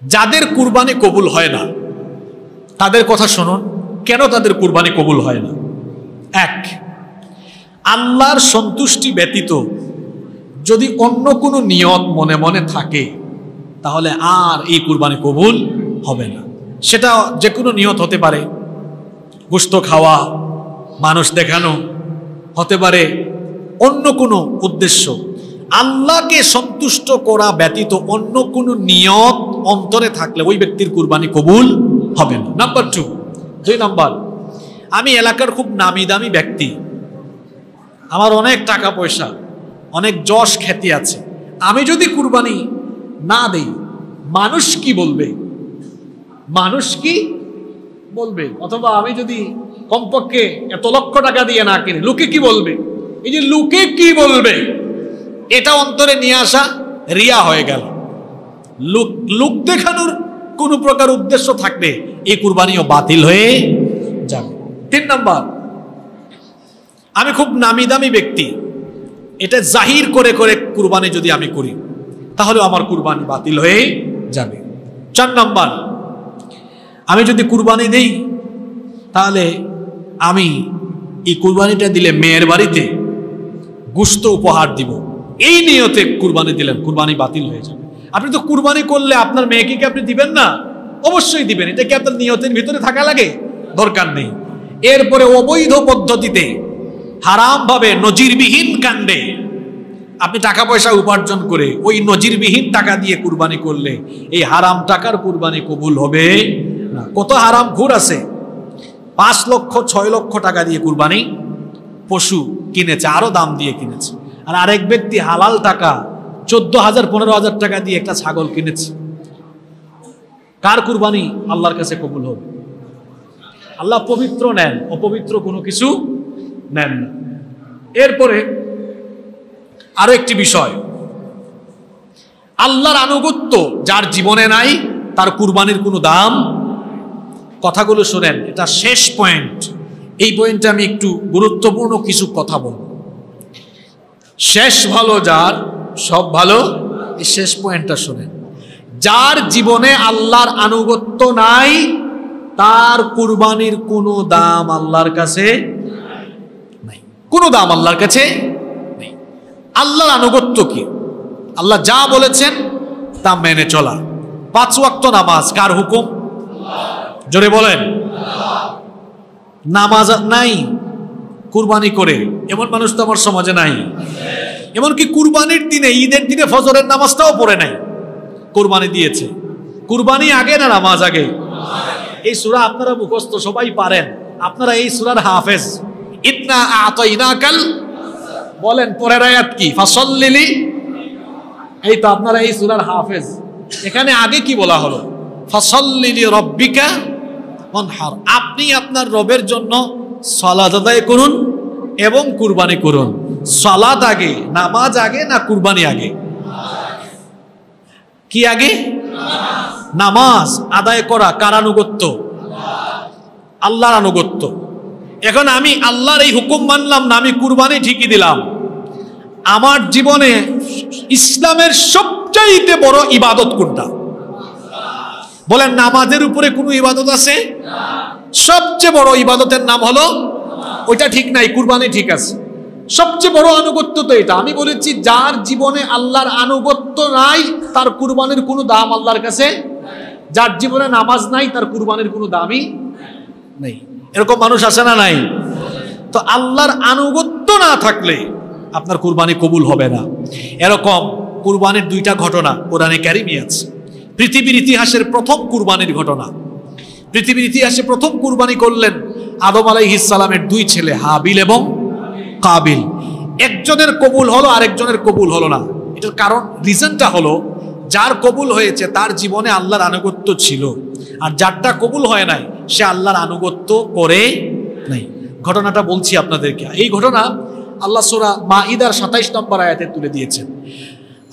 যাদের কুরবানি কবুল হয় না তাদের কথা শুনুন, কেন তাদের কুরবানি কবুল হয় না। এক, আল্লাহর সন্তুষ্টি ব্যতীত যদি অন্য কোনো নিয়ত মনে মনে থাকে তাহলে আর এই কুরবানি কবুল হবে না। সেটা যে কোনো নিয়ত হতে পারে, গোশত খাওয়া, মানুষ দেখানো, হতে পারে অন্য কোনো উদ্দেশ্য। আল্লাহকে সন্তুষ্ট করা ব্যতীত অন্য কোনো নিয়ত অন্তরে থাকলে ওই ব্যক্তির কুরবানি কবুল হবে না। নাম্বার 2, 2 নাম্বার, আমি এলাকার খুব নামি দামি ব্যক্তি, আমার অনেক টাকা পয়সা, অনেক যশ খ্যাতি আছে, আমি যদি কুরবানি না দেই মানুষ কি বলবে, মানুষ কি বলবে, অথবা আমি যদি কমপক্ষে এত লক্ষ টাকা দিয়ে না কিনি লোকে কি বলবে, এই যে লোকে কি বলবে এটা অন্তরে নিয়ে আসা রিয়া হয়ে গেল। লোক দেখানোর কোন প্রকার উদ্দেশ্য থাকবে এই কুরবানিও বাতিল হয়ে যাবে। 3 নাম্বার, আমি খুব নামি দামি ব্যক্তি, এটা জাহির করে করে কুরবানি যদি আমি করি তাহলে আমার কুরবানি বাতিল হয়ে যাবে। 4 নাম্বার, আমি যদি কুরবানি দেই তাহলে আমি এই কুরবানিটা দিলে মেয়ের বাড়িতে গোশত উপহার দিব, এই নিয়তে কুরবানি দিলেন, কুরবানি বাতিল হয়ে যাবে। আপনি তো কুরবানি করলে আপনার মেয়েকে কি আপনি দিবেন না? অবশ্যই দিবেন। এটা কি আপনার নিয়তের ভিতরে থাকা লাগে? দরকার নেই। এরপরে অবৈধ পদ্ধতিতে হারাম ভাবে নজিরবিহীন কাণ্ডে আপনি টাকা পয়সা উপার্জন করে ওই নজিরবিহীন টাকা দিয়ে কুরবানি করলে এই হারাম টাকার কুরবানি কবুল হবে না। কত হারাম ঘুর আছে, 5 লক্ষ 6 লক্ষ টাকা দিয়ে কুরবানি পশু কিনেছে, আরো দাম দিয়ে কিনেছে। আর আরেক ব্যক্তি হালাল টাকা 14,000 15,000 টাকা দিয়ে একটা ছাগল কিনেছে। কার কুরবানি আল্লাহর কাছে কবুল হবে? আল্লাহ পবিত্র নেন, অপবিত্র কোনো কিছু নেন না। এরপরে আরো একটি বিষয়, আল্লাহর আনুগত্য যার জীবনে নাই তার কুরবানির কোনো দাম। কথাগুলো শুনেন, এটা শেষ পয়েন্ট। এই পয়েন্টে আমি একটু গুরুত্বপূর্ণ কিছু কথা বলব। শেষ ভালো যার, সব ভালো, এই শেষ পয়েন্টটা শুনেন। যার জীবনে আল্লাহর আনুগত্য নাই তার কুরবানির কোনো দাম আল্লাহর কাছে নাই, কোনো দাম আল্লাহর কাছে নেই। আল্লাহর আনুগত্য কি? আল্লাহ যা বলেছেন তা মেনে চলা। 5 ওয়াক্ত নামাজ কার হুকুম? জোরে বলেন। নামাজ নাই, কুরবানি করে, এমন মানুষ তো আমার সমাজে নাই। এমনকি কুরবানির দিনে, ঈদের দিনে ফজরের নামাজটাও পড়ে নাই, কুরবানি দিয়েছে। কুরবানি আগে না নামাজ আগে? এই সূরা আপনারা মুখস্থ সবাই পারেন, আপনারা এই সূরার হাফেজ। ইন্না আতাইনাকাল, বলেন পরের আয়াত কি? ফাসাল্লিলি। এই তো আপনারা এই সূরার হাফেজ। এখানে আগে কি বলা হলো? ফাসাল্লিলি রাব্বিকা ওয়ানহার, আপনি আপনার রবের জন্য সালাত আদায় করুন এবং কুরবানি করুন। সালাত আগে, নামাজ আগে না কুরবানি আগে? কি আগে? নামাজ আদায় করা কার আনুগত্য? আল্লাহর আনুগত্য। এখন আমি আল্লাহর এই হুকুম মানলাম না, আমি কুরবানি ঠিকই দিলাম। আমার জীবনে ইসলামের সবচাইতে বড় ইবাদত কোনটা? বলেন, নামাজের উপরে কোনো ইবাদত আছে? সবচেয়ে বড় ইবাদতের নাম হলো ওইটা ঠিক নাই, কুরবানি ঠিক আছে। সবচেয়ে বড় আনুগত্য তো এটা। আমি বলেছি যার জীবনে আল্লাহর আনুগত্য নাই তার কুরবানির কোনো দাম আল্লাহর কাছে। যার জীবনে নামাজ নাই তার কুরবানির কোনো দামই নেই। এরকম মানুষ আছে না নাই? তো আল্লাহর আনুগত্য না থাকলে আপনার কুরবানি কবুল হবে না। এরকম কুরবানির 2টা ঘটনা কোরআনে কারিমে আছে। পৃথিবীর ইতিহাসের প্রথম কুরবানির ঘটনা। পৃথিবীর ইতিহাসে প্রথম কুরবানি করলেন আদম আলাইহিস সালামের 2 ছেলে হাবিল এবং কাবিল। একজনের কবুল হলো, আরেকজনের কবুল হলো না। এটার কারণ, রিজনটা হলো, যার কবুল হয়েছে তার জীবনে আল্লাহর আনুগত্য ছিল, আর যারটা কবুল হয় নাই সে আল্লাহর আনুগত্য করে নাই। ঘটনাটা বলছি আপনাদেরকে। এই ঘটনা আল্লাহ সূরা মাঈদার 27 নম্বর আয়াতে তুলে দিয়েছেন।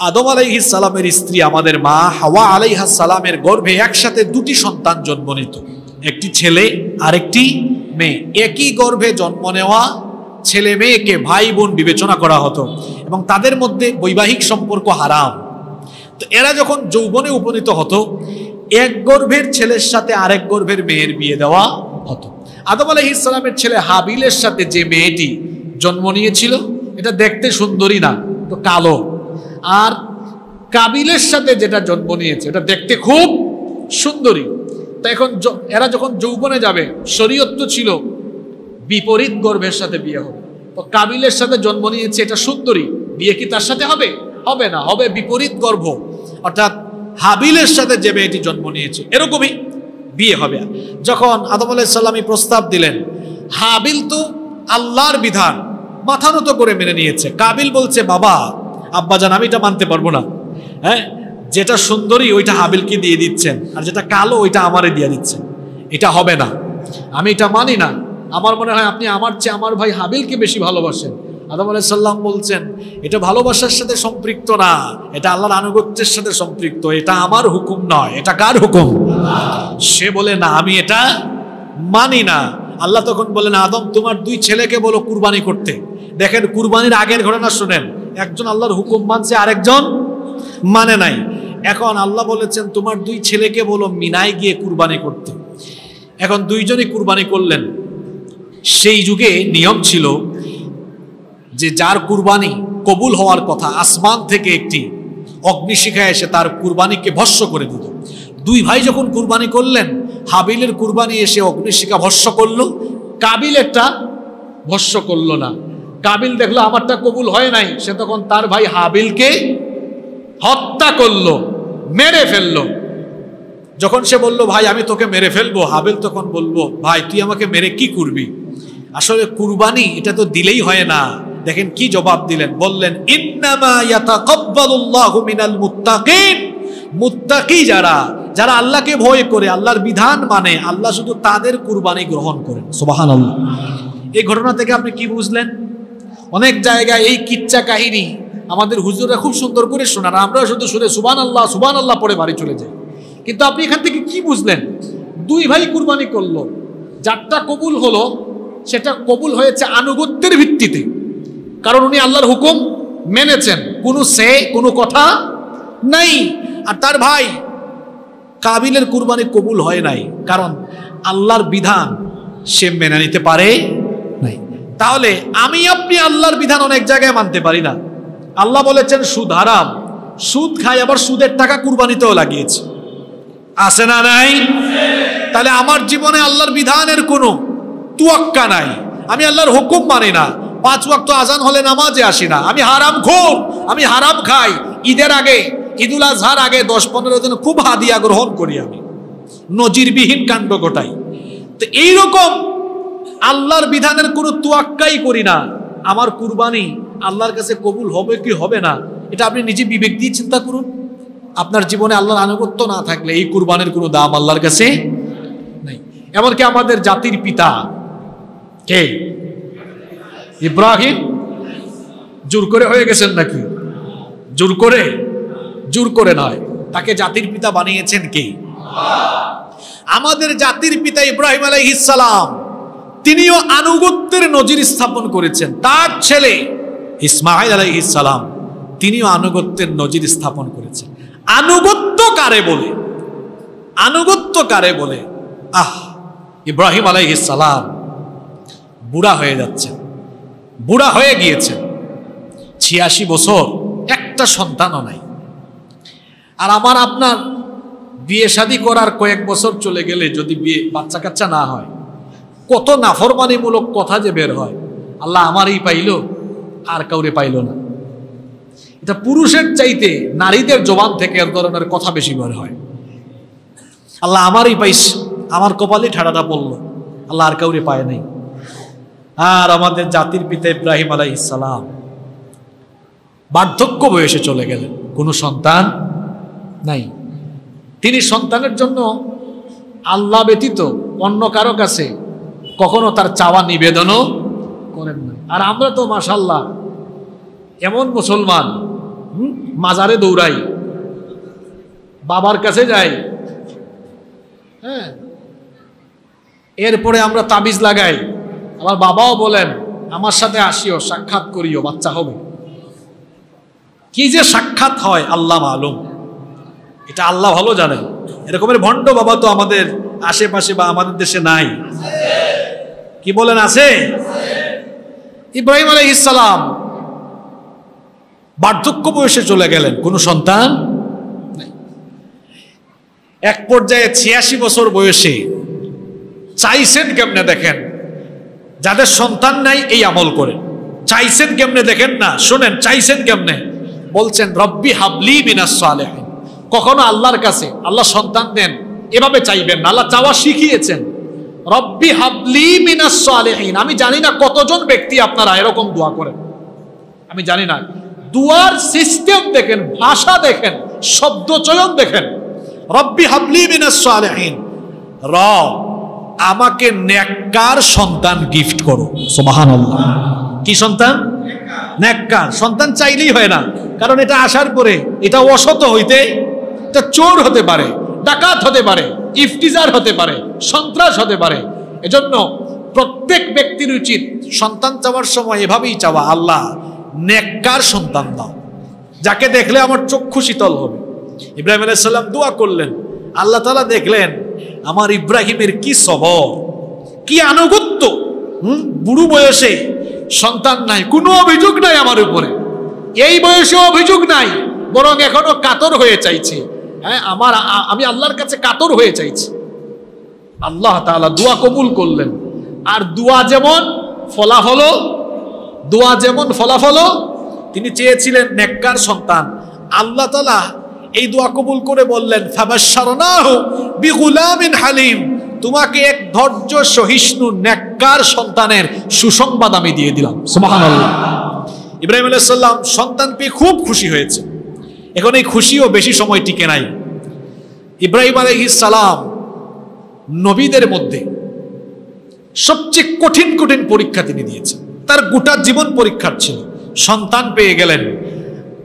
আদম আলাইহিস সালামের স্ত্রী আমাদের মা হাওয়া আলাইহিস সালামের গর্ভে একসাথে 2টি সন্তান জন্ম নিত, একটি ছেলে আর একটি মেয়ে। একই গর্ভে জন্ম নেওয়া ছেলে মেয়েকে ভাই বোন বিবেচনা করা হতো এবং তাদের মধ্যে বৈবাহিক সম্পর্ক হারাম। তো এরা যখন যৌবনে উপনীত হতো এক গর্ভের ছেলের সাথে আরেক গর্ভের মেয়ের বিয়ে দেওয়া হতো। আদম আলাইহিস সালামের ছেলে হাবিলের সাথে যে মেয়েটি জন্ম নিয়েছিল এটা দেখতে সুন্দরী না, তো কালো। আর কাবিলের সাথে যেটা জন্ম নিয়েছে এটা দেখতে খুব সুন্দরী। তো এখন এরা যখন যৌবনে যাবে, শরীয়ত তো ছিল বিপরীত গর্ভের সাথে বিয়ে হবে। তো কাবিলের সাথে জন্ম নিয়েছে এটা সুন্দরী, বিয়ে কি তার সাথে হবে? হবে না, হবে বিপরীত গর্ভ, অর্থাৎ হাবিলের সাথে যে মেয়েটি জন্ম নিয়েছে এরকমই বিয়ে হবে। যখন আদম আলাইহিস সালাম প্রস্তাব দিলেন, হাবিল তো আল্লাহর বিধান মাথা নত করে মেনে নিয়েছে। কাবিল বলছে, বাবা আব্বাজান আমি এটা মানতে পারবো না, হ্যাঁ যেটা সুন্দরী ওইটা হাবিলকে দিয়ে দিচ্ছেন, আর যেটা কালো ওইটা আমারে দিয়ে দিচ্ছেন, এটা হবে না, আমি এটা মানি না। আমার মনে হয় আপনি আমার চেয়ে আমার ভাই হাবিলকে বেশি ভালোবাসেন। আদম আলাইহিস সালাম বলছেন, এটা ভালোবাসার সাথে সম্পৃক্ত না, এটা আল্লাহর আনুগত্যের সাথে সম্পৃক্ত, এটা আমার হুকুম নয়। এটা কার হুকুম? সে বলে, না আমি এটা মানি না। আল্লাহ তখন বলেন, আদম তোমার দুই ছেলেকে বলো কুরবানি করতে। দেখেন কুরবানির আগের ঘটনা শুনেন, একজন আল্লাহর হুকুম মানছে, আরেকজন মানে নাই। এখন আল্লাহ বলেছেন তোমার দুই ছেলেকে বলো মিনায় গিয়ে কুরবানি করতে। এখন দুইজনই কুরবানি করলেন। সেই যুগে নিয়ম ছিল যে যার কুরবানি কবুল হওয়ার কথা, আসমান থেকে একটি অগ্নিশিখা এসে তার কুরবানিকে ভস্ম করে দিত। দুই ভাই যখন কুরবানি করলেন, হাবিলের কুরবানি এসে অগ্নিশিখা ভস্ম করলো, কাবিলেরটা ভস্ম করলো না। কাবিল দেখলো আমারটা কবুল হয় নাই, সে তখন তার ভাই হাবিলকে হত্যা করলো, মেরে ফেললো। যখন সে বলল ভাই আমি তোকে মেরে ফেলবো, হাবিল তখন বলবো ভাই তুই আমাকে মেরে কি করবি? আসলে কুরবানি এটা তো দিলেই হয় না। দেখেন কি জবাব দিলেন, বললেন ইন্নামা ইয়াতাকাব্বালুল্লাহু মিনাল মুত্তাকিন। মুত্তাকি যারা, যারা আল্লাহকে ভয় করে, আল্লাহর বিধান মানে, আল্লাহ শুধু তাদের কুরবানি গ্রহণ করেন। সুবহানাল্লাহ। এই ঘটনা থেকে আপনি কি বুঝলেন? অনেক জায়গায় এই কিচ্ছা কাহিনী আমাদের হুজুররা খুব সুন্দর করে শোনান, আমরা শুধু শুনে সুবহানাল্লাহ সুবহানাল্লাহ পড়ে বাড়ি চলে যাই। কিন্তু আপনি এখান থেকে কি বুঝলেন? দুই ভাই কুরবানি করলো, যারটা কবুল হলো সেটা কবুল হয়েছে আনুগত্যের ভিত্তিতে, কারণ উনি আল্লাহর হুকুম মেনেছেন, কোনো কথা নাই। আর তার ভাই কাবিলের কুরবানি কবুল হয় নাই, কারণ আল্লাহর বিধান সে মেনে নিতে পারে নাই। তাহলে আমি আপনি আল্লাহর বিধান অনেক জায়গায় মানতে পারি না। আল্লাহ বলেছেন সুদ হারাম, সুদ খাই, আবার সুদের টাকা কুরবানিতেও লাগিয়েছে, আছে না নাই? তাহলে আমার জীবনে আল্লাহর বিধানের কোনো তুয়াক্কা নাই, আমি আল্লাহর হুকুম মানি না, 5 ওয়াক্ত আজান হলে নামাজে আসি না, আমি হারামখোর, আমি হারাম খাই, ঈদের আগে, ঈদুল আজহার আগে 10-15 দিন খুব হাদিয়া গ্রহণ করি, আমি নজিরবিহীন কাণ্ড ঘটাই। তো এইরকম আল্লাহর বিধানের কোনো তুয়াক্কাই করি না, আমার কুরবানি আল্লাহর কাছে কবুল হবে কি হবে না এটা আপনি নিজে বিবেক দিয়ে চিন্তা করুন। আপনার জীবনে আল্লাহর আনুগত্য না থাকলে এই কুরবানির কোনো দাম আল্লাহর কাছে নাই। এমনকি আমাদের জাতির পিতা কে? ইব্রাহিম। জোর করে হয়ে গেছেন নাকি? জোর করে নয়, তাকে জাতির পিতা বানিয়েছেন কে? আমাদের জাতির পিতা ইব্রাহিম আলাইহিস সালাম, তিনিও আনুগত্যের নজির স্থাপন করেছেন। তার ছেলে ইসমাঈল আলাইহিস সালাম, তিনিও আনুগত্যের নজির স্থাপন করেছেন। আনুগত্য কারে বলে? আনুগত্য কারে বলে? ইব্রাহিম আলাইহিস সালাম বুড়া হয়ে যাচ্ছেন, বুড়া হয়ে গিয়েছেন, 86 বছর, একটা সন্তানও নাই। আর আমার আপনার বিয়ে শাদী করার কয়েক বছর চলে গেলে যদি বাচ্চা কাচ্চা না হয়, কত নাফরমানিমূলক কথা যে বের হয়, আল্লাহ আমারই পাইল আর কাউরে পাইল না। এটা পুরুষের চাইতে নারীদের জবান থেকে এর ধরনের কথা বেশি বের হয়। আল্লাহ আমারই পাইস, আমার কপালে ঠাড়াটা পড়ল, আল্লাহ আর কাউরে পায় নাই। আর আমাদের জাতির পিতা ইব্রাহিম আলাইহিস সালাম বার্ধক্য বয়সে চলে গেলেন, কোনো সন্তান নাই। তিনি সন্তানের জন্য আল্লাহ ব্যতীত অন্য কারো কাছে কখনো তার চাওয়া নিবেদনও করেন না। আর আমরা তো মাশাআল্লাহ এমন মুসলমান, মাজারে দৌড়াই, বাবার কাছে যাই, হ্যাঁ, এরপরে আমরা তাবিজ লাগাই, আমার বাবাও বলেন আমার সাথে আসিও, সাক্ষাৎ করিও, বাচ্চা হবে। কি যে সাক্ষাৎ হয় আল্লাহ মালুম, এটা আল্লাহ ভালো জানেন। এরকমের ভণ্ড বাবা তো আমাদের আশেপাশে বা আমাদের দেশে নাই, কি বলেন আছে? ইব্রাহিম আলাইহিস সালাম বার্ধক্য বয়সে চলে গেলেন, কোনো সন্তান নাই। এক পর্যায়ে 86 বছর বয়সে চাইছেন কেমনে দেখেন, যাদের সন্তান নাই এই আমল করেন। চাইছেন কেমনে দেখেন না, শোনেন চাইছেন কেমনে। বলছেন রব্বি হাবলি মিনাস সালিহিন। কখনো আল্লাহর কাছে আল্লাহ সন্তান দেন এভাবে চাইবেন না, আল্লাহ চাওয়া শিখিয়েছেন। রব্বি হাবলি মিনাস সালিহিন। আমি জানি না কতজন ব্যক্তি আপনারা এরকম দোয়া করেন, আমি জানি না। দুয়ার সিস্টেম দেখেন, ভাষা দেখেন, শব্দ চয়ন দেখেন। রব্বি হাবলি মিনাস সালিহিন, রব আমাকে নেককার সন্তান গিফট করো। সুবহানাল্লাহ। কি সন্তান? নেককার সন্তান। চাইলেই হয় না, কারণ এটা আসার পরে এটা অসৎ হইতে, এটা চোর হতে পারে, ডাকাত হতে পারে, ইফতিজার হতে পারে, সন্ত্রাস হতে পারে। এজন্য প্রত্যেক ব্যক্তির উচিত সন্তান চাওয়ার সময় এভাবেই চাওয়া, আল্লাহ নেককার সন্তান দাও, যাকে দেখলে আমার চক্ষু শীতল হবে। ইব্রাহিম আলাইহিস সালাম দোয়া করলেন, আল্লাহ তাআলা দেখলেন আমার ইব্রাহিমের কি সবর, কি আনুগত্য। বুড়ো বয়সে সন্তান নাই, কোনো অভিযোগ নাই আমার উপরে, এই বয়সে অভিযোগ নাই, বরং এখনো কাতর হয়ে চাইছে। হ্যাঁ, আমি আল্লাহর কাছে কাতর হয়ে চাইছি। আল্লাহ তাআলা দোয়া কবুল করলেন। আর দোয়া যেমন ফলাফল, দোয়া যেমন ফলাফল, তিনি চেয়েছিলেন নেককার সন্তান। আল্লাহ তাআলা এই দোয়া কবুল করে বললেন ফাবাশশারনাহু বিগুলামিন হালিম, তোমাকে এক ধৈর্য সহিষ্ণু নেককার সন্তানের সুসংবাদ আমি দিয়ে দিলাম। সুবহানাল্লাহ। ইব্রাহিম আলাইহিস সালাম সন্তান পেয়ে খুব খুশি হয়েছে। এখন এই খুশিও বেশি সময় টিকে নাই। ইব্রাহিম আলাইহিস সালাম নবীদের মধ্যে সবচেয়ে কঠিন কঠিন পরীক্ষা তিনি দিয়েছেন, তার গোটা জীবন পরীক্ষার ছিল। সন্তান পেয়ে গেলেন,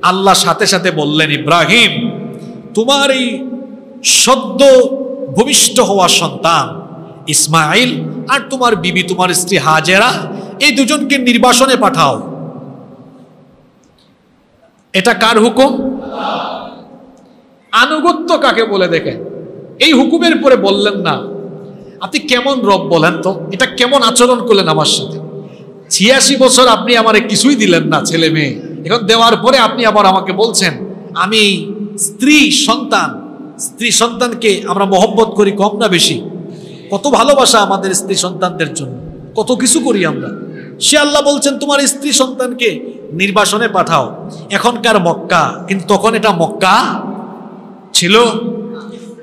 আল্লাহ সাথে সাথে বললেন ইব্রাহিম তোমার এই সদ্য ভূমিষ্ঠ হওয়া সন্তান ইসমাইল আর তোমার বিবি, তোমার স্ত্রী হাজেরা, এই দুজনকে নির্বাসনে পাঠাও। এটা কার হুকুম? আনুগত্য কাকে বলে দেখেন। এই হুকুমের পরে বললেন না আপনি কেমন রব বলেন তো, এটা কেমন আচরণ করলেন আমার সাথে। 86 বছর আপনি আমারে কিছুই দিলেন না, ছেলে মেয়ে, এখন দেওয়ার পরে আপনি আবার আমাকে বলছেন আমি স্ত্রী সন্তানকে আমরা মহব্বত করি কম না বেশি? কত ভালোবাসা আমাদের স্ত্রী সন্তানদের জন্য, কত কিছু করি আমরা। সে আল্লাহ বলছেন তোমার স্ত্রী সন্তানকে নির্বাসনে পাঠাও। এখনকার মক্কা, কিন্তু তখন এটা মক্কা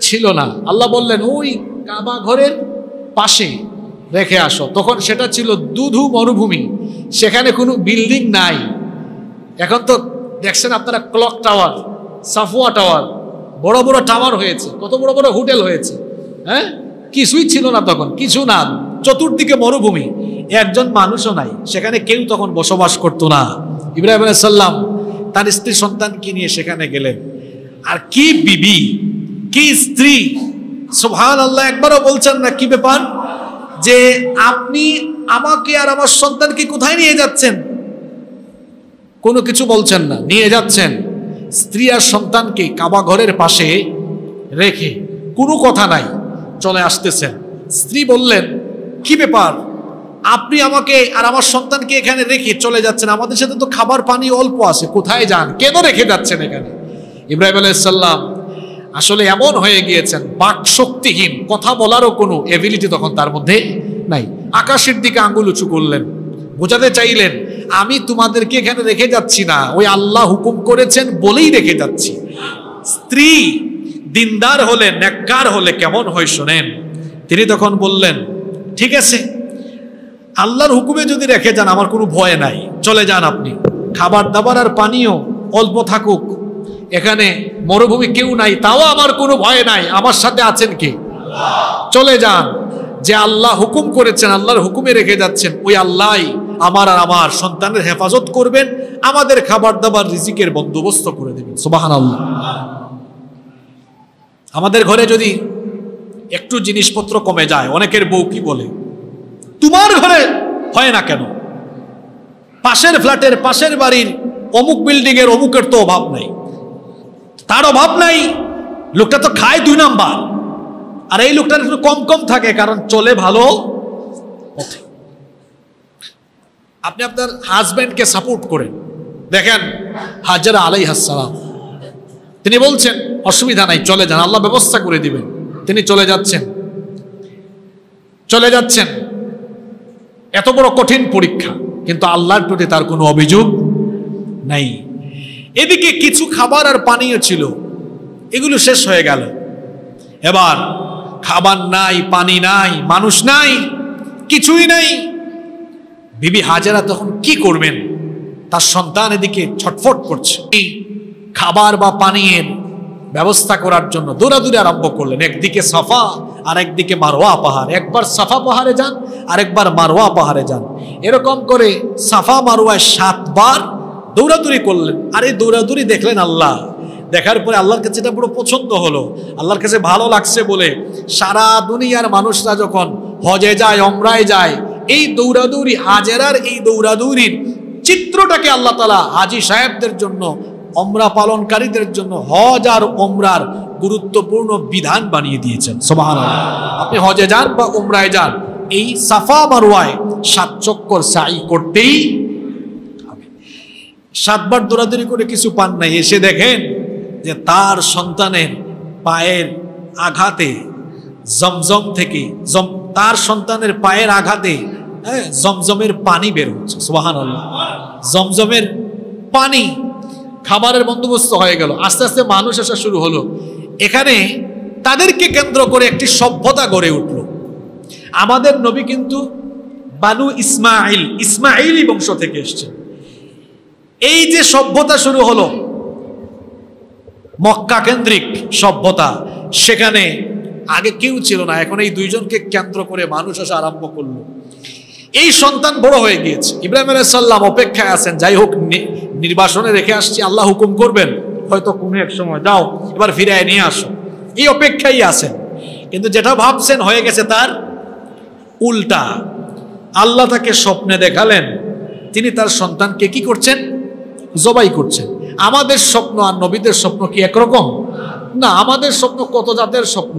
ছিল না। আল্লাহ বললেন ওই কাবা ঘরের পাশে রেখে আসো। তখন সেটা ছিল দুধু মরুভূমি, সেখানে কোনো বিল্ডিং নাই। এখন তো দেখছেন আপনারা ক্লক টাওয়ার, সাফওয়া টাওয়ার, বড় বড় টাওয়ার হয়েছে, কত বড় বড় হোটেল হয়েছে। হ্যাঁ, কিছুই ছিল না তখন, কিছু না, চতুর্দিকে মরুভূমি, একজন মানুষও নাই সেখানে, কেউ তখন বসবাস করতো না। ইব্রাহিম আলাইহিস সালাম তার স্ত্রী সন্তানকে নিয়ে সেখানে গেলেন। আর কি বিবি, কি স্ত্রী, সুবহানাল্লাহ। একবারও বলছেন না কি ব্যাপার, যে আপনি আমাকে আর আমার সন্তানকে কোথায় নিয়ে যাচ্ছেন, কোনো কিছু বলছেন না, নিয়ে যাচ্ছেন স্ত্রী আর সন্তানকে কাবা ঘরের পাশে রেখে, কোনো কথা নাই, চলে আসতেছেন। স্ত্রী বললেন কি ব্যাপার, আপনি আমাকে আর আমার সন্তানকে এখানে রেখে চলে যাচ্ছেন, আমাদের সাথে তো খাবার পানি অল্প আছে, কোথায় যান, কেন রেখে যাচ্ছেন এখানে? ইব্রাহিম আলাইহিস সালাম আসলে এমন হয়ে গিয়েছেন, বাক শক্তিহীন, কথা বলারও কোনো এবিলিটি তখন তার মধ্যে নাই। আকাশের দিকে আঙ্গুল উঁচু করলেন, বোঝাতে চাইলেন আমি তোমাদেরকে এখানে রেখে যাচ্ছি না, ওই আল্লাহ হুকুম করেছেন বলেই রেখে যাচ্ছি। স্ত্রী দিনদার হলে, নেককার হলে কেমন হয় শোনেন। তিনি তখন বললেন ঠিক আছে, আল্লাহর হুকুমে যদি রেখে যান আমার কোনো ভয় নাই, চলে যান আপনি, খাবার দাবার আর পানীয় অল্প থাকুক, এখানে মরুভূমি কেউ নাই, তাও আমার কোনো ভয় নাই, আমার সাথে আছেন কে? চলে যান। যে আল্লাহ হুকুম করেছেন, আল্লাহর হুকুমে রেখে যাচ্ছেন, ওই আল্লাহই আমার আর আমার সন্তানের হেফাজত করবেন, আমাদের খাবার দাবার রিজিকের বন্দোবস্ত করে দেবেন। সুবহানাল্লাহ। আমাদের ঘরে যদি একটু জিনিসপত্র কমে যায়, অনেকের বউ কি বলে, তোমার ঘরে হয় না কেন, পাশের ফ্ল্যাটের, পাশের বাড়ির, অমুক বিল্ডিং এর অমুকের তো অভাব নাই, তার অভাব নাই, লোকটা তো খায় 2 নাম্বার, আর এই লোকটার একটু কম কম থাকে, কারণ চলে ভালো পথে। আপনি আপনার হাজব্যান্ডকে সাপোর্ট করেন। দেখেন হাজেরা আলাইহিস সালাম, তিনি বলছেন অসুবিধা নাই, চলে যান, আল্লাহ ব্যবস্থা করে দিবেন। তিনি চলে যাচ্ছেন। এত বড় কঠিন পরীক্ষা, কিন্তু আল্লাহর প্রতি তার কোনো অভিযোগ নাই। এদিকে কিছু খাবার আর পানীয় ছিল, এগুলো শেষ হয়ে গেল। এবার খাবার নাই, পানি নাই, মানুষ নাই, কিছুই নাই। বিবি হাজেরা তখন কি করবেন? তার সন্তান এদিকে ছটফট করছে। এই খাবার বা পানীয়ের ব্যবস্থা করার জন্য দৌড়াদৌড়ি আরম্ভ করলেন। একদিকে সাফা আর একদিকে মারওয়া পাহাড়। একবার সাফা পাহাড়ে যান, আরেকবার মারওয়া পাহাড়ে যান। এরকম করে সাফা মারওয়ায় 7 বার দৌড়াদৌড়ি করলেন। আর এই দৌড়াদৌড়ি দেখলেন আল্লাহ। দেখার পরে আল্লাহর কাছে এটা পুরো পছন্দ হলো, আল্লাহর কাছে ভালো লাগছে বলে সারা দুনিয়ার মানুষরা যখন হজে যায়, ওমরায় যায়, এই দৌড়াদৌড়ি, হাজেরার এই দৌড়াদৌড়ির চিত্রটাকে আল্লাহ তাআলা হাজী সাহেবদের জন্য, ওমরা পালনকারীদের জন্য হজ আর ওমরার গুরুত্বপূর্ণ বিধান বানিয়ে দিয়েছেন। সুবহানাল্লাহ। আপনি হজে যান বা ওমরায় যান, এই সাফা মারওয়ায় 7 চক্কর সাই করতেই হবে। 7 বার দৌড়াদৌড়ি করে কিছু পান নাই, এসে দেখেন যে তার সন্তানের পায়ের আঘাতে জমজম থেকে, তার সন্তানের পায়ের আঘাতে জমজমের পানি বের হচ্ছে। সুবহানাল্লাহ। জমজমের পানি, খাবারের বন্দোবস্ত হয়ে গেল। আস্তে আস্তে মানুষ আসা শুরু হলো। এখানে তাদেরকে কেন্দ্র করে একটি সভ্যতা গড়ে উঠল। আমাদের নবী কিন্তু বানু ইসমাইলি বংশ থেকে এসেছেন। এই যে সভ্যতা শুরু হলো, মক্কা কেন্দ্রিক সভ্যতা, সেখানে আগে কেউ ছিল না, এখন এই 2 জনকে কেন্দ্র করে মানুষ আসা আরম্ভ করলো। এই সন্তান বড় হয়ে গিয়েছে। ইব্রাহিম আলাইহিস সালাম অপেক্ষায় আছেন, যাই হোক নির্বাসনে রেখে আসছি, আল্লাহ হুকুম করবেন, হয়তো কোনো এক সময় যাও এবার ফিরায় নিয়ে আসো, এই অপেক্ষায় আছেন। কিন্তু যেটা ভাবছেন হয়ে গেছে তার উল্টা। আল্লাহ তাকে স্বপ্নে দেখালেন, তিনি তার সন্তানকে কি করছেন? জবাই করছেন। আমাদের স্বপ্ন আর নবীদের স্বপ্ন কি একরকম না? আমাদের স্বপ্ন কত জাতের স্বপ্ন,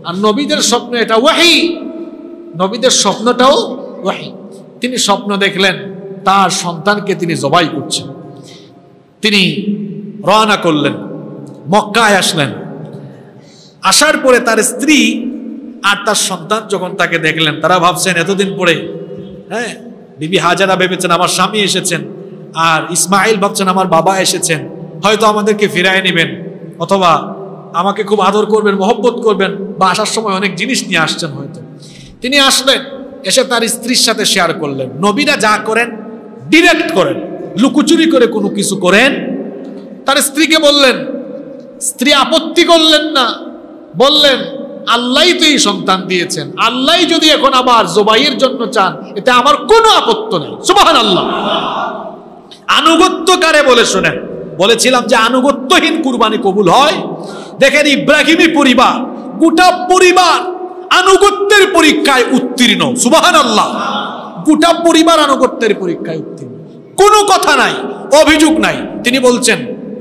আর নবীদের স্বপ্ন এটা ওয়াহি, নবীদের স্বপ্নটাও ওয়াহি। তিনি স্বপ্ন দেখলেন তার সন্তানকে তিনি জবাই করছেন। তিনি রওনা করলেন, মক্কায় আসলেন। আসার পরে তার স্ত্রী আর তার সন্তান যখন তাকে দেখলেন, তারা ভাবছেন এতদিন পরে, বিবি হাজেরা ভেবেছেন আমার স্বামী এসেছেন, আর ইসমাইল ভাবছেন আমার বাবা এসেছেন, হয়তো আমাদেরকে ফিরায় নেবেন, অথবা আমাকে খুব আদর করবেন, মহব্বত করবেন, বা আসার সময় অনেক জিনিস নিয়ে আসছেন হয়তো। তিনি আসলেন, এসে তার স্ত্রীর সাথে শেয়ার করলেন। নবীরা যা করেন ডিরেক্ট করেন, লুকোচুরি করে কোনো কিছু করেন। তার স্ত্রীকে বললেন, স্ত্রী আপত্তি করলেন না, বললেন আল্লাহই তো এই সন্তান দিয়েছেন, আল্লাহ যদি এখন আবার জবাইয়ের জন্য চান, এতে আমার কোনো আপত্তি নেই। সুবহানাল্লাহ। আনুগত্য কারে বলে শোনেন, বলেছিলাম যে আনুগত্যহীন কুরবানি কবুল হয়। দেখেন ইব্রাহিমী পরিবার, গোটা পরিবার আনুগত্যের পরীক্ষায় উত্তীর্ণ। সুবহানাল্লাহ। গোটা পরিবার আনুগত্যের পরীক্ষায় উত্তীর্ণ, কোনো কথা নাই, অভিযোগ নাই। তিনি বলছেন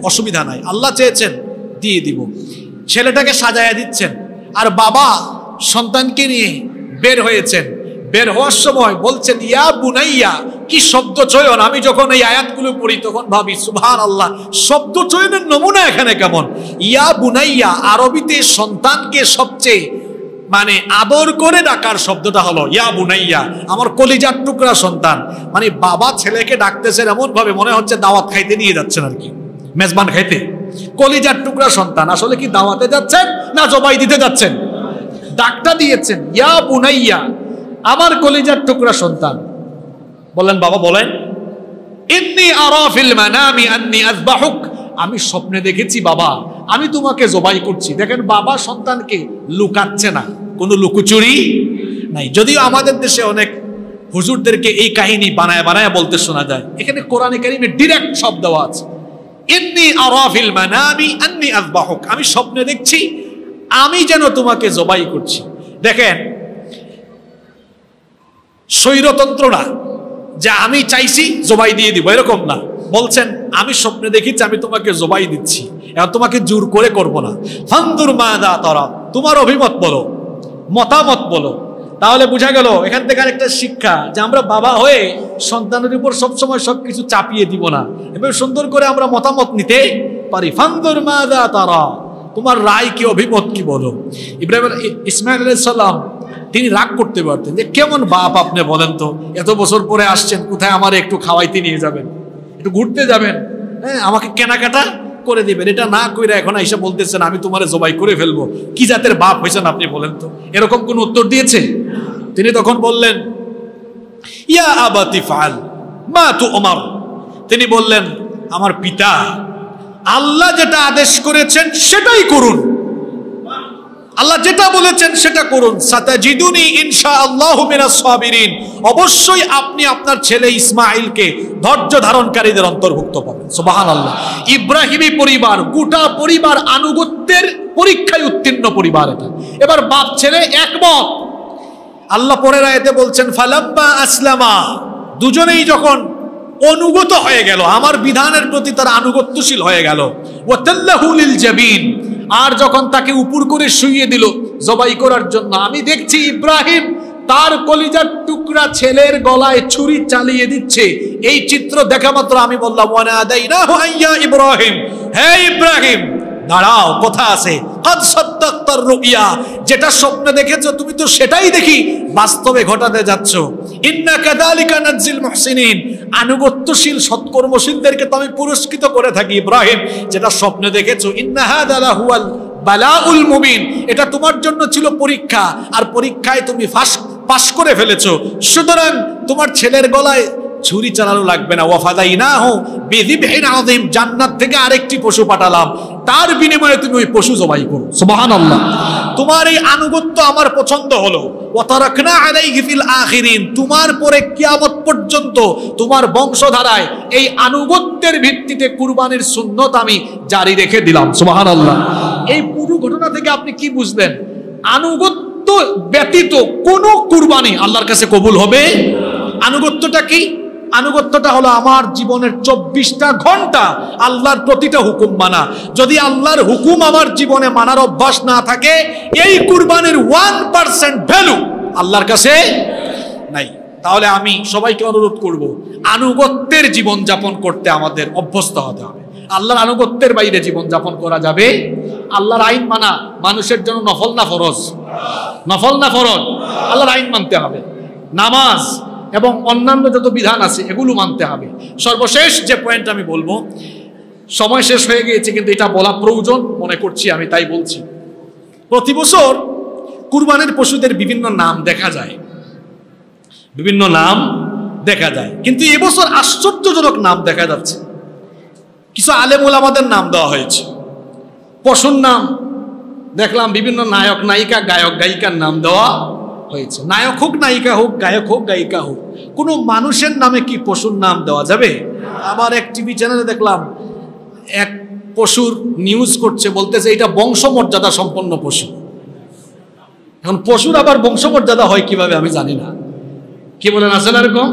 অসুবিধা নাই, আল্লাহ চেয়েছেন দিয়ে দিব। ছেলেটাকে সাজায়া দিচ্ছেন, আর বাবা সন্তানকে নিয়ে বের হয়েছেন। বের হওয়ার সময় বলছেন ইয়া বুনাইয়া, কি শব্দ চয়ন! আমি যখন এই আয়াতগুলো পড়ি তখন ভাবি সুবহানাল্লাহ, শব্দ চয়নের নমুনা এখানে কেমন! ইয়া বুনাইয়া, আরবিতে সন্তানকে সবচেয়ে আদর করে ডাকার শব্দটা হলো ইয়া বুনাইয়া, আমার কলিজার টুকরা সন্তান। বাবা ছেলেকে ডাকতেছেন এমন ভাবে মনে হচ্ছে দাওয়াত খাইতে নিয়ে যাচ্ছেন, আর কি মেজবান খাইতে। কলিজার টুকরা সন্তান, আসলে কি দাওয়াতে যাচ্ছেন না জবাই দিতে যাচ্ছেন? ডাকটা দিয়েছেন ইয়া বুনাইয়া, আমার কলিজার টুকরা সন্তান। বললেন বাবা বলেন, ইন্নী আরা ফিল মানামি আন্নী আযবাহুক, আমি স্বপ্নে দেখেছি বাবা আমি তোমাকে জবাই করছি। দেখেন বাবা সন্তানকে লুকাচ্ছে না, কোনো লুকোচুরি নাই। যদিও আমাদের দেশে অনেক হুজুরদেরকে এই কাহিনী বানায় বানায় বলতে শোনা যায়, এখানে কোরআনে কারিমে ডিরেক্ট শব্দ দেওয়া আছে, ইন্নী আরা ফিল মানামি আন্নী আযবাহুক, আমি স্বপ্নে দেখছি আমি যেন তোমাকে জবাই করছি। দেখেন স্বৈরতন্ত্র না যে আমি চাইছি জবাই দিয়ে দিব, এরকম না। বলছেন আমি স্বপ্নে দেখেছি আমি তোমাকে জবাই দিচ্ছি। এখন তোমাকে জোর করে করব না। ফানদুর মাযা তারা, তোমার অভিমত বলো, মতামত বলো। তাহলে বোঝা গেল এখান থেকে আরেকটা শিক্ষা, যে আমরা বাবা হয়ে সন্তানের উপর সবসময় সবকিছু চাপিয়ে দিব না, এবার সুন্দর করে আমরা মতামত নিতে পারি। ফানদুর মাযা তারা, তোমার রায় কি, অভিমত কি বলো। ইসমাইল আলাইহিস সালাম তিনি রাগ করতে পারতেন যে কেমন বাপ আপনি বলেন তো, এত বছর পরে আসছেন, কোথায় আমার একটু খাওয়াইতে নিয়ে যাবেন, একটু ঘুরতে যাবেন, হ্যাঁ আমাকে কেনাকাটা করে দিবেন, এটা না কইরা এখন এসে বলতেছেন আমি তোমারে জবাই করে ফেলবো, কি জাতের বাপ হয়েছেন আপনি বলেন তো। এরকম কোন উত্তর দিয়েছে? তিনি তখন বললেন ইয়া আবাতি ফাল মা তু'মার, তিনি বললেন আমার পিতা, আল্লাহ যেটা আদেশ করেছেন সেটাই করুন, আল্লাহ যেটা বলেছেন সেটা করুন। সাতাজিদুনি ইনশাআল্লাহু মিনাস সাবিরিন, অবশ্যই আপনি আপনার ছেলে ইসমাঈলকে ধৈর্য ধারণকারীদের অন্তর্ভুক্ত পাবেন। সুবহানাল্লাহ। ইব্রাহিমী পরিবার, গোটা পরিবার আনুগত্যের পরীক্ষায় উত্তীর্ণ পরিবার এটা। এবার বাপ ছেলে একমত। আল্লাহ পরের আয়াতে বলছেন ফালাম্মা আসলামা, দুজনেই যখন অনুগত হয়ে গেল, আমার বিধানের প্রতি তারা আনুগত্যশীল হয়ে গেল, ওয়াতাল্লাহু লিল জাবিন, আর যখন তাকে উপর করে শুইয়ে দিল জবাই করার জন্য, আমি দেখছি ইব্রাহিম তার কলিজার টুকরা ছেলের গলায় ছুরি চালিয়ে দিচ্ছে। এই চিত্র দেখা মাত্র আমি বললাম ওয়ানাদাইনাহু আইয়া ইব্রাহিম, হে ইব্রাহিম দাঁড়াও, কথা আছে। কাদ সাদ্দাক্তার রুইয়া, যেটা স্বপ্নে দেখেছো তুমি তো সেটাই দেখি বাস্তবে ঘটাতে যাচ্ছ। ইন্না কাযালিকা নাজিল মুহসিনিন, আনুগত্যশীল সৎকর্মশীলদেরকে তো আমি পুরস্কৃত করে থাকি ইব্রাহিম, যেটা স্বপ্নে দেখেছো। ইন্না হাযা লাহুয়াল বালাউল মুবিন, এটা তোমার জন্য ছিল পরীক্ষা, আর পরীক্ষায় তুমি পাস করে ফেলেছো, সুতরাং তোমার ছেলের গলায় ছুরি চালানো লাগবে না। ওয়াফাদাইনাহু বিযিবহিন আযীম, জান্নাত থেকে আরেকটি পশু পাঠালাম, তার বিনিময়ে তুমি ওই পশু জবাই করো। সুবহানাল্লাহ। তোমার এই আনুগত্য আমার পছন্দ হলো। ওয়া তারাকনা আলাইহি ফিল আখিরিন, তোমার পরে কিয়ামত পর্যন্ত তোমার বংশধারায় এই আনুগত্যের ভিত্তিতে কুরবানির সুন্নত আমি জারি রেখে দিলাম। সুবহানাল্লাহ। এই পুরো ঘটনা থেকে আপনি কি বুঝলেন? আনুগত্য ব্যতীত কোন কুরবানি আল্লাহর কাছে কবুল হবে। আনুগত্যটা কি? আনুগত্যটা হলো আমার জীবনের 24টা ঘন্টা আল্লাহর প্রতিটা হুকুম মানা। যদি আল্লাহর হুকুম আমার জীবনে মানার অভ্যাস না থাকে, এই কুরবানির 1% ভ্যালু আল্লাহর কাছে নাই। তাহলে আমি সবাইকে অনুরোধ করব, আনুগত্যের জীবন যাপন করতে আমাদের অভ্যস্ত হতে হবে। আল্লাহর আনুগত্যের বাইরে জীবন যাপন করা যাবে। আল্লাহর আইন মানা মানুষের জন্য নফল না ফরজ? নফল না ফরজ? আল্লাহর আইন মানতে হবে। নামাজ এবং অন্যান্য যত বিধান আছে এগুলো মানতে হবে। সর্বশেষ যে পয়েন্ট আমি বলবো, সময় শেষ হয়ে গিয়েছে কিন্তু এটা বলা প্রয়োজন মনে করছি, আমি তাই বলছি। প্রতি বছর কুরবানির পশুদের বিভিন্ন নাম দেখা যায়, বিভিন্ন নাম দেখা যায়, কিন্তু এবছর আশ্চর্যজনক নাম দেখা যাচ্ছে। কিছু আলেম ওলামাদের নাম দেওয়া হয়েছে, পশুর নাম দেখলাম বিভিন্ন নায়ক নায়িকা গায়ক গায়িকার নাম দেওয়া হয়েছে। নায়ক হোক নায়িকা হোক, গায়ক হোক গায়িকা হোক, কোনো মানুষের নামে কি পশুর নাম দেওয়া যাবে? আবার এক টিভি চ্যানেলে দেখলাম এক পশুর নিউজ করছে, বলতেছে এটা বংশমর্যাদা সম্পন্ন পশু। এখন পশুর আবার বংশমর্যাদা হয় কিভাবে আমি জানি না। কি বলেন, আছেন এরকম?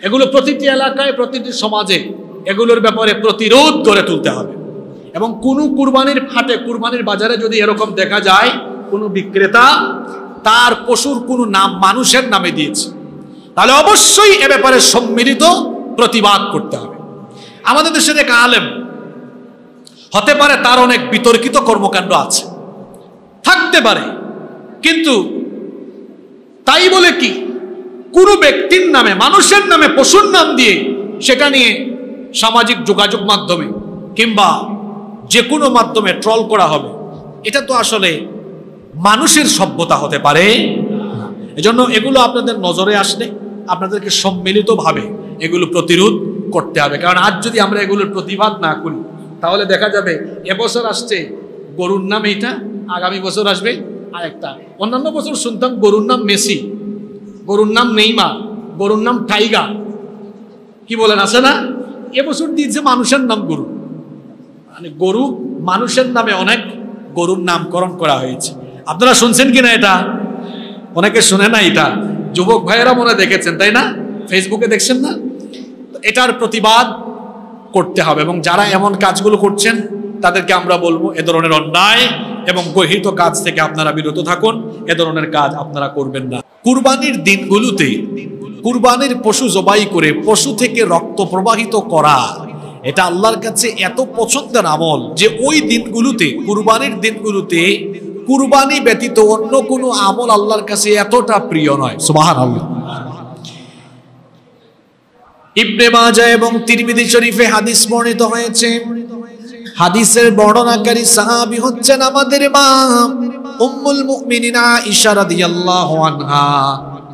এগুলো প্রতিটি এলাকায় প্রতিটি সমাজে এগুলোর ব্যাপারে প্রতিরোধ গড়ে তুলতে হবে। এবং কোনো কুরবানির হাটে, কুরবানির বাজারে যদি এরকম দেখা যায় কোনো বিক্রেতা তার পশুর কোনো নাম মানুষের নামে দিয়েছে, তাহলে অবশ্যই এ ব্যাপারে সম্মিলিত প্রতিবাদ করতে হবে। আমাদের দেশের এক আলেম, হতে পারে তার অনেক বিতর্কিত কর্মকাণ্ড আছে, থাকতে পারে, কিন্তু তাই বলে কি কোনো ব্যক্তির নামে, মানুষের নামে পশুর নাম দিয়ে সেটা নিয়ে সামাজিক যোগাযোগ মাধ্যমে কিংবা যে কোনো মাধ্যমে ট্রল করা হবে? এটা তো আসলে মানুষের সভ্যতা হতে পারে। এজন্য এগুলো আপনাদের নজরে আসলে আপনাদেরকে সম্মিলিতভাবে এগুলো প্রতিরোধ করতে হবে। কারণ আজ যদি আমরা এগুলোর প্রতিবাদ না করি, তাহলে দেখা যাবে এবছর আসছে গরুর নাম এইটা, আগামী বছর আসবে আরেকটা। অন্যান্য বছর শুনতাম গরুর নাম মেসি, গরুর নাম নেইমার, গরুর নাম টাইগার, কি বলেন, আছে না? এবছর দিয়েছে মানুষের নাম গরু। মানে গরু মানুষের নামে অনেক গরুর নামকরণ করা হয়েছে। আপনারা শুনছেন কিনা এটা? অনেকে শুনে না এটা, যুবক ভাইয়েরা মনে দেখেছেন তাই না? ফেসবুকে দেখছেন না? এটার প্রতিবাদ করতে হবে এবং যারা এমন কাজগুলো করছেন তাদেরকে আমরা বলবো এ ধরনের অন্যায় এবং গর্হিত কাজ থেকে আপনারা বিরত থাকুন, এ ধরনের কাজ আপনারা করবেন না। কুরবানির দিনগুলোতে কুরবানির পশু জবাই করে পশু থেকে রক্ত প্রবাহিত করা, এটা আল্লাহর কাছে এত পছন্দের আমল যে ওই দিনগুলোতে, কুরবানির দিনগুলোতে কুরবানি ব্যতীত অন্য কোনো আমল আল্লাহর কাছে এতটা প্রিয় নয়। সুবহানাল্লাহ। ইবনে মাজাহ এবং তিরমিজি শরীফে হাদিস বর্ণিত হয়েছে। হাদিসের বর্ণনাকারী সাহাবী হচ্ছেন আমাদের মা উম্মুল মুমিনিন আয়েশা রাদিয়াল্লাহু আনহা।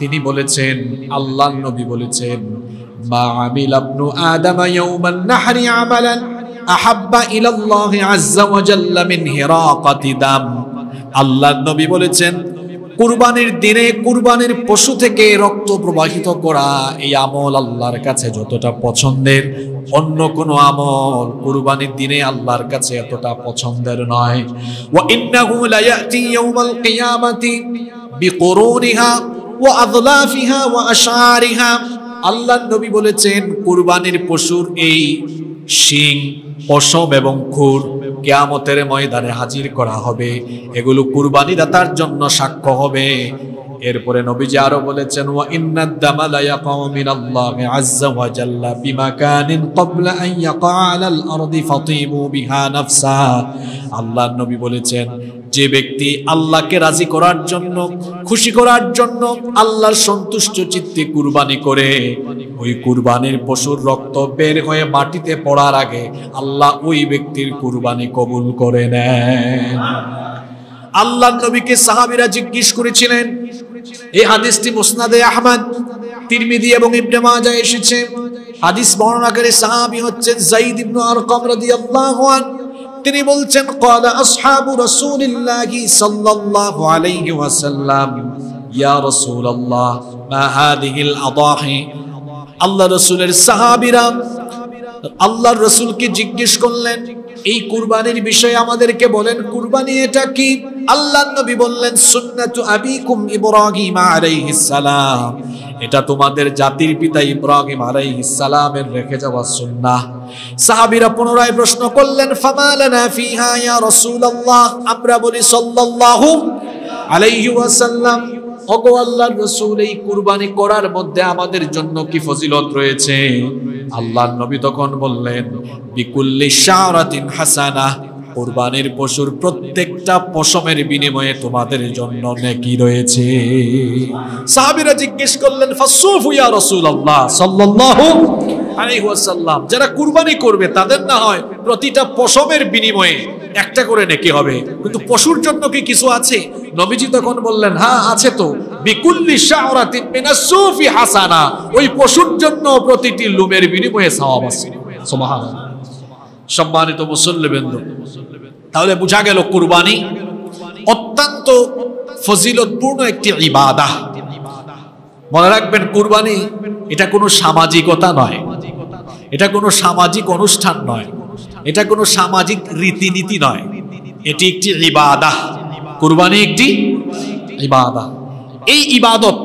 তিনি বলেছেন, আল্লাহর নবী বলেছেন, মা আমিল ইবনু আদম ইয়াওমান নাহরি আমালান আহাব্বা ইলাল্লাহি আযজা ওয়া জাল্লা মিন হিরাকাতি দাম। আল্লাহর নবী বলেছেন, কুরবানির দিনে কুরবানির পশু থেকে রক্ত প্রবাহিত করা এই আমল আল্লাহর কাছে যতটা পছন্দের, অন্য কোনো আমল কুরবানির দিনে আল্লাহর কাছে এতটা পছন্দের নয়। ওয়া ইন্নাহু লা ইয়াতি ইয়াউমাল কিয়ামাতি বিকুরুনিহা ওয়া আযলাফিহা ওয়া আশআরিহা। আল্লাহর নবী বলেছেন, কুরবানির পশুর এই শিং, পশম এবং খুর কিয়ামতের ময়দানে হাজির করা হবে, এগুলো কুরবানি দাতার জন্য সাক্ষ্য হবে। এরপরে নবীজি আরো বলেছেন, ওয়া ইন্নাদ দামা লা ইয়াকাউ মিনাল্লাহি আযজা ওয়া জাল্লা বিমাকানিন ক্বাবলা আন ইয়াকা আলাল আরদি ফাতিমু বিহা নাফসা। আল্লাহর নবী বলেছেন, যে ব্যক্তি আল্লাহকে রাজি করার জন্য, খুশি করার জন্য আল্লাহর সন্তুষ্ট চিত্তে কুরবানি করে, ওই কুরবানির পশুর রক্ত বের হয়ে মাটিতে পড়ার আগে আল্লাহ ওই ব্যক্তির কুরবানি কবুল করে নেন। আল্লাহর নবীকে সাহাবীরা জিজ্ঞেস করেছিলেন, এই হাদিসটি মুসনাদে আহমদ, তিরমিজি এবং ইবনে মাজাহ এসেছে। হাদিস বর্ণনাকারী সাহাবী হচ্ছেন যায়েদ ইবনে আরকাম রাদিয়াল্লাহু আনহু। তিনি বলছেন, ক্বালা আসহাবু রাসূলিল্লাহি সাল্লাল্লাহু আলাইহি ওয়াসাল্লাম ইয়া রাসূলুল্লাহ মা হাদিহিল আদাহি। আল্লাহ রাসূলের সাহাবীরা আল্লাহর রাসূলকে জিজ্ঞেস করলেন, এই কুরবানির বিষয়ে আমাদেরকে বলেন, কুরবানি এটা কি? আল্লাহর নবী বললেন, সুন্নাতু আবিকুম ইব্রাহিম আলাইহিস সালাম, এটা তোমাদের জাতির পিতা ইব্রাহিম আলাইহিস সালামের রেখে যাওয়া সুন্নাহ। সাহাবীরা পুনরায় প্রশ্ন করলেন, ফামা লানা ফিহা ইয়া রাসূলুল্লাহ, আমরা বলি সাল্লাল্লাহু আলাইহি ওয়াসাল্লাম, ওগো আল্লাহর রাসূল, এই কুরবানি করার মধ্যে আমাদের জন্য কি ফজিলত রয়েছে? আল্লাহর নবী তখন বললেন, বিকুল্লি শারাতিন হাসানাহ, কুরবানির পশুর প্রত্যেকটা পশমের বিনিময়ে তোমাদের জন্য নেকি রয়েছে। সাহাবীরা জিজ্ঞেস করলেন, ফাসুফু ইয়া রাসূলুল্লাহ সাল্লাল্লাহু আলাইহি ওয়াসাল্লাম, যারা কুরবানি করবে তাদের না হয় প্রতিটা পশমের বিনিময়ে একটা করে নেকি হবে, কিন্তু পশুর জন্য কি কিছু আছে? নবীজি তখন বললেন, হ্যাঁ আছে তো, বিকুল্লি শারাতিন মিনাস সুফি হাসানা, ওই পশুর জন্য প্রতিটি লুমের বিনিময়ে সওয়াব আছে। সুবহানাল্লাহ। সম্মানিত মুসল্লিবৃন্দ, তাহলে বোঝা গেল কুরবানি অত্যন্ত ফজিলতপূর্ণ একটি ইবাদত। মনে রাখবেন, কুরবানি এটা কোনো সামাজিকতা নয়, এটা কোনো সামাজিক অনুষ্ঠান নয়, এটা কোনো সামাজিক রীতিনীতি নয়, এটি একটি ইবাদত। কুরবানি একটি ইবাদত। এই ইবাদত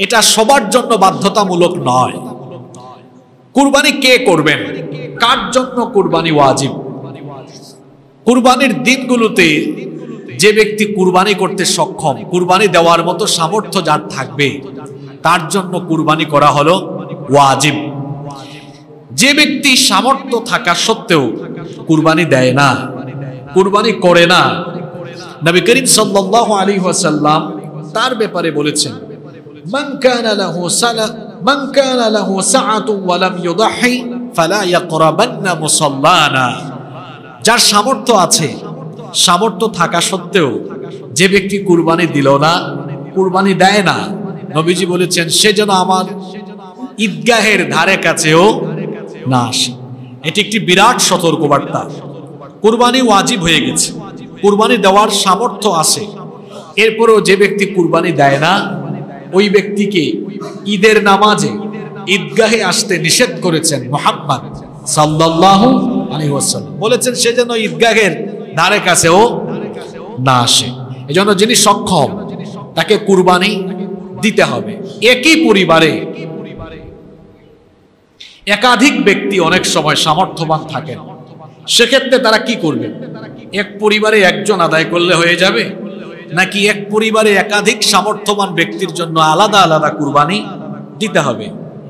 এটা সবার জন্য বাধ্যতামূলক নয়। কুরবানি কে করবেন, কার জন্য কুরবানি ওয়াজিব? কুরবানির দিনগুলোতে যে ব্যক্তি কুরবানি করতে সক্ষম, কুরবানি দেওয়ার মতো সামর্থ্য যার থাকবে, তার জন্য কুরবানি করা হলো ওয়াজিব। যে ব্যক্তি সামর্থ্য থাকা সত্ত্বেও কুরবানি দেয় না, কুরবানি করে না, নবী করিম সাল্লাল্লাহু আলাইহি ওয়াসাল্লাম তার ব্যাপারে বলেছেন, মান কানা লাহু সাআতুন ওয়া লাম ইউদাহি ফালা ইয়াকরাবান্না মুসাল্লানা। যার সামর্থ্য আছে, সামর্থ্য থাকা সত্ত্বেও যে ব্যক্তি কুরবানি দিল না, কুরবানি দেয় না, নবীজি বলেছেন সে যেন আমার ঈদগাহের ধারে কাছেও না আসে। এটি একটি বিরাট সতর্কবার্তা। কুরবানি ওয়াজিব হয়ে গেছে, কুরবানি দেওয়ার সামর্থ্য আছে, এরপরেও যে ব্যক্তি কুরবানি দেয় না, ওই ব্যক্তিকে ঈদের নামাজে ঈদগাহে আসতে নিষেধ করেছেন মুহাম্মদ সাল্লাল্লাহু আলাইহি ওয়াসাল্লাম। বলেছেন সে যেন ঈদগাহের ধারে কাছেও না আসে। এজন্য যিনি সক্ষম তাকে কুরবানি দিতে হবে। একই পরিবারে একাধিক ব্যক্তি অনেক সময় সামর্থ্যবান থাকেন, সেক্ষেত্রে তারা কি করবে? এক পরিবারে একজন আদায় করলে হয়ে যাবে, নাকি এক পরিবারে একাধিক সামর্থ্যবান ব্যক্তির জন্য আলাদা আলাদা কুরবানি দিতে হবে?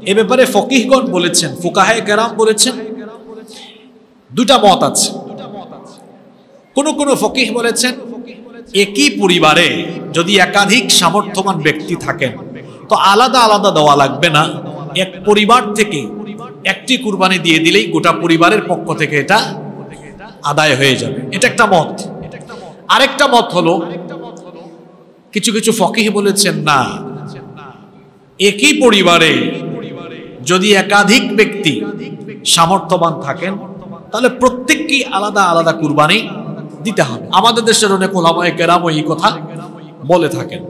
এ ব্যাপারে ফকিহগণ বলেছেন, ফুকাহায়ে কেরাম বলেছেন, দুটা মত আছে। কোন কোন ফকিহ বলেছেন একই পরিবারে যদি একাধিক সামর্থ্যবান ব্যক্তি থাকেন তো আলাদা আলাদা দেওয়া লাগবে না, এক পরিবার থেকে একটি কুরবানি দিয়ে দিলেই গোটা পরিবারের পক্ষ থেকে এটা আদায় হয়ে যাবে। এটা একটা মত। আরেকটা মত হলো, কিছু কিছু ফকিহ বলেছেন না, একই পরিবারে যদি একাধিক ব্যক্তি সামর্থ্যবান থাকেন তাহলে প্রত্যেককেই আলাদা আলাদা কুরবানি দিতে হবে। আমাদের দেশের অনেক উলামায়ে কেরাম এই কথা বলে থাকেন।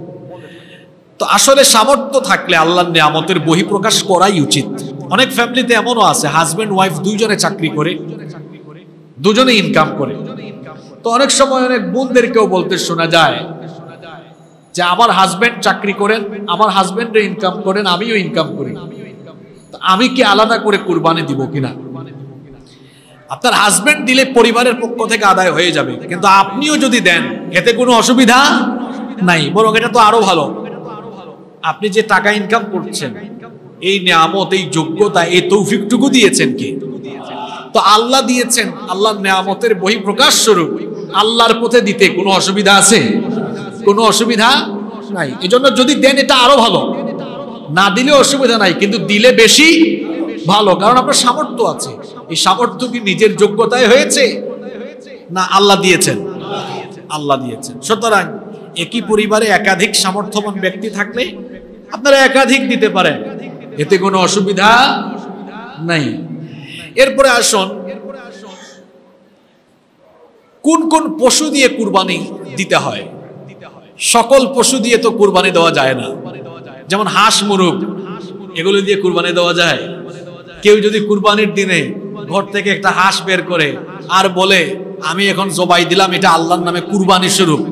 তো আসলে সামর্থ্য থাকলে আল্লাহর নিয়ামতের বহিঃপ্রকাশ করাই উচিত। অনেক ফ্যামিলিতে এমনও আছে হাজবেন্ড ওয়াইফ দুইজনে চাকরি করে, দুজনে ইনকাম করে। তো অনেক সময় অনেক বোনদেরকেও বলতে শোনা যায় যে আমার হাজবেন্ড চাকরি করেন, আমার হাজবেন্ড ইনকাম করেন, আমিও ইনকাম করি, আমি কি আলাদা করে কুরবানি দিব কিনা? আপনার হাজবেন্ড দিলে পরিবারের পক্ষ থেকে আদায় হয়ে যাবে, কিন্তু আপনিও যদি দেন এতে কোনো অসুবিধা নাই, বরং এটা তো আরো ভালো। আপনি যে টাকা ইনকাম করছেন, এই নিয়ামত, এই যোগ্যতা, এই তৌফিকটুকু দিয়েছেন কে? তো আল্লাহ দিয়েছেন। আল্লাহর নিয়ামতের বহিঃপ্রকাশ স্বরূপ আল্লাহর পথে দিতে কোনো অসুবিধা আছে? কোনো অসুবিধা নাই। এজন্য যদি দেন এটা আরো ভালো, না দিলে অসুবিধা নাই, কিন্তু দিলে বেশি ভালো, কারণ আপনার সামর্থ্য আছে। এই সামর্থ্য কি নিজের যোগ্যতায় হয়েছে না আল্লাহ দিয়েছেন? আল্লাহ দিয়েছেন। সুতরাং একই পরিবারে একাধিক সামর্থ্যবান ব্যক্তি থাকলে আপনারা একাধিক দিতে পারেন, এতে কোনো অসুবিধা নাই। এরপরে আসুন, কোন কোন পশু দিয়ে কুরবানি দিতে হয়? সকল পশু দিয়ে তো কুরবানি দেওয়া যায় না। যেমন হাঁস, মুরগ, এগুলো দিয়ে কুরবানি দেওয়া যায়? কেউ যদি কুরবানির দিনে ঘর থেকে একটা হাঁস বের করে আর বলে আমি এখন জবাই দিলাম, এটা আল্লাহর নামে কুরবানি স্বরূপ,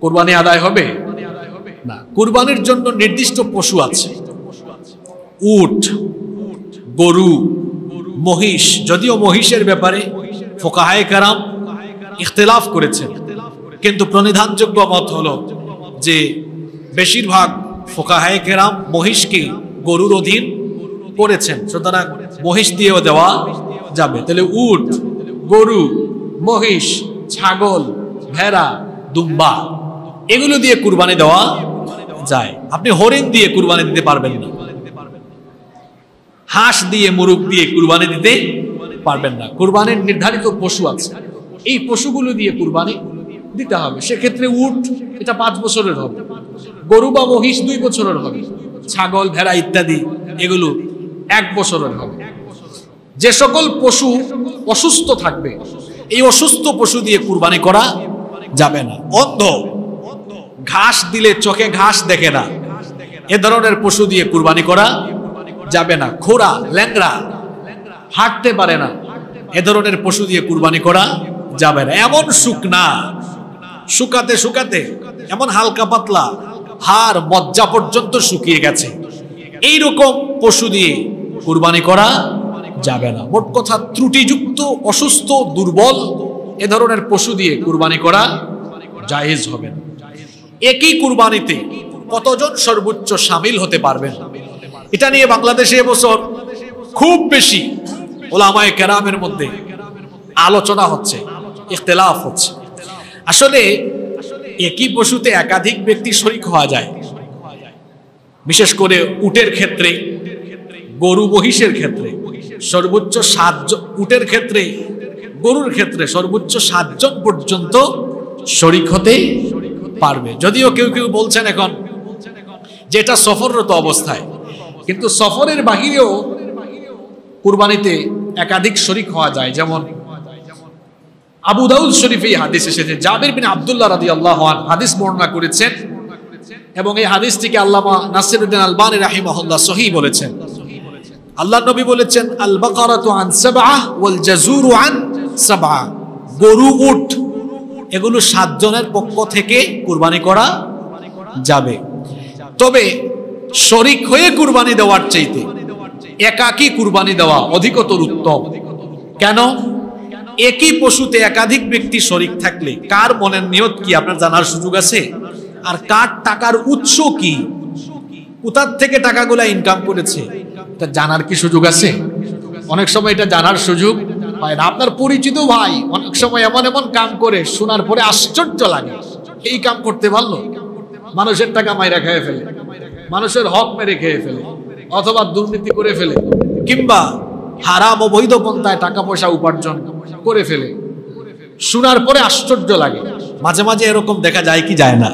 কুরবানি আদায় হবে না। কুরবানির জন্য নির্দিষ্ট পশু আছে। উট, গরু, মহিষ। যদিও মহিষের ব্যাপারে ফুকাহায়ে কেরাম ইখতিলাফ করেছেন, কিন্তু প্রণিধানযোগ্য মত হলো যে বেশিরভাগ ফুকাহায়ে কেরাম মহিষকে গরুর অধীন করেছেন, সুতরাং মহিষ দিয়েও দেওয়া যাবে। তাহলে উট, গরু, মহিষ, ছাগল, ভেড়া, দুম্বা, এগুলো দিয়ে কুরবানি দেওয়া যায়। আপনি হরিণ দিয়ে কুরবানি দিতে পারবেন না, হাঁস দিয়ে, মুরগ দিয়ে কুরবানি দিতে পারবেন না। কুরবানির নির্ধারিত পশু আছে, এই পশুগুলো দিয়ে কুরবানি দিতে হবে। সেক্ষেত্রে উট এটা 5 বছরের হবে, গরু বা মহিষ 2 বছরের হবে, ছাগল, ভেড়া ইত্যাদি এগুলো 1 বছরের হবে। যে সকল পশু অসুস্থ থাকবে, এই অসুস্থ পশু দিয়ে কুরবানি করা যাবে না। অন্ধ, ঘাস দিলে চোখে ঘাস দেখে না, এ ধরনের পশু দিয়ে কুরবানি করা যাবে না। খোড়া, ল্যাংড়া, হাঁটতে পারে না, এ ধরনের পশু দিয়ে কুরবানি করা যাবে না। এমন শুকনা, শুকাতে শুকাতে এমন হালকা পাতলা, হাড় মজ্জা পর্যন্ত শুকিয়ে গেছে, এইরকম পশু দিয়ে কুরবানি করা যাবে না। মোট কথা, ত্রুটিযুক্ত, অসুস্থ, দুর্বল এ ধরনের পশু দিয়ে কুরবানি করা জায়েজ হবে না। একই কুরবানিতে কতজন সর্বোচ্চ শামিল হতে পারবেন, এটা নিয়ে বাংলাদেশে এবছর খুব বেশি উলামায়ে কেরামের মধ্যে আলোচনা হচ্ছে, ইখতিলাফ হচ্ছে। আসলে একই পশুতে একাধিক ব্যক্তি শরীক হওয়া যায়, বিশেষ করে উটের ক্ষেত্রে, গরু মহিষের ক্ষেত্রে সর্বোচ্চ 7 জন, উটের ক্ষেত্রে, গরুর ক্ষেত্রে সর্বোচ্চ 7 জন পর্যন্ত শরীক হতে পারবে। যদিও কেউ কেউ বলছেন এখন যেটা সফররত অবস্থায়, কিন্তু সফরের বাহিরেও কুরবানিতে একাধিক শরীক হওয়া যায়। যেমন আবু দাউদ শরীফে হাদিস এসেছে, জাবির বিন আব্দুল্লাহ রাদিয়াল্লাহু আনহু হাদিস বর্ণনা করেছেন, এবং এই হাদিসটিকে আল্লামা নাসিরউদ্দিন আলবানী রাহিমাহুল্লাহ সহিহ বলেছেন। আল্লাহর নবী বলেছেন, আল বাকারাতু আন সাবআহ ওয়াল জাযুরু আন সাবআহ। গরু, উট এগুলো 7 জনের পক্ষ থেকে কুরবানি করা যাবে। তবে শরীক হয়ে কুরবানি দেওয়ার চাইতে একাকী কুরবানি দেওয়া অধিকতর উত্তম। কেন? একই পশুতে একাধিক ব্যক্তি শরীক থাকলে কার মনের নিয়ত কি আপনার জানার সুযোগ আছে? আর কার টাকার উৎস কি, কোথার থেকে টাকাগুলা ইনকাম করেছে, এটা জানার কি সুযোগ আছে? অনেক সময় এটা জানার সুযোগ হয় না। আপনার পরিচিত ভাই অনেক সময় এমন এমন কাম করে শোনার পরে আশ্চর্য লাগে, এই কাম করতে পারলো, মানুষের টাকা মাইরা খেয়ে ফেলে, মানুষের হক মেরে খেয়ে ফেলে, অথবা দুর্নীতি করে ফেলে, কিংবা হারাম অবৈধ পন্থায় টাকা পয়সা উপার্জন করে ফেলে। শোনার পরে আশ্চর্য লাগে। মাঝে মাঝে এরকম দেখা যায় কি যায় না?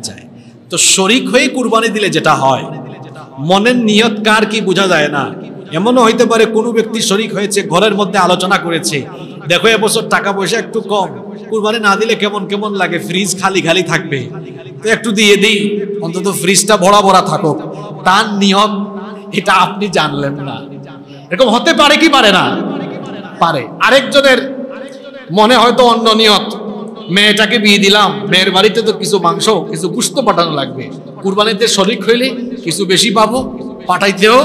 যায়। তো শরীক হয়ে কুরবানি দিলে যেটা হয়, মনের নিয়ত কার কি বোঝা যায় না। এমনও হইতে পারে কোনো ব্যক্তি শরীক হয়েছে, ঘরের মধ্যে আলোচনা করেছে, দেখো এবছর টাকা পয়সা একটু কম, কুরবানি না দিলে কেমন কেমন লাগে, ফ্রিজ খালি খালি থাকবে, তো একটু দিয়ে দিই, অন্তত ফ্রিজটা ভরা ভরা থাকুক। তার নিয়ত এটা আপনি জানলেন না। এরকম হতে পারে কি পারে না? পারে। আরেকজনের মনে হয়তো অন্য নিয়ত, মেয়েটাকে বিয়ে দিলাম, মেয়ের বাড়িতে তো কিছু মাংস কিছু গোশত পাঠানো লাগবে, কুরবানিতে শরীক হইলে কিছু বেশি পাবো, পাঠাইতেও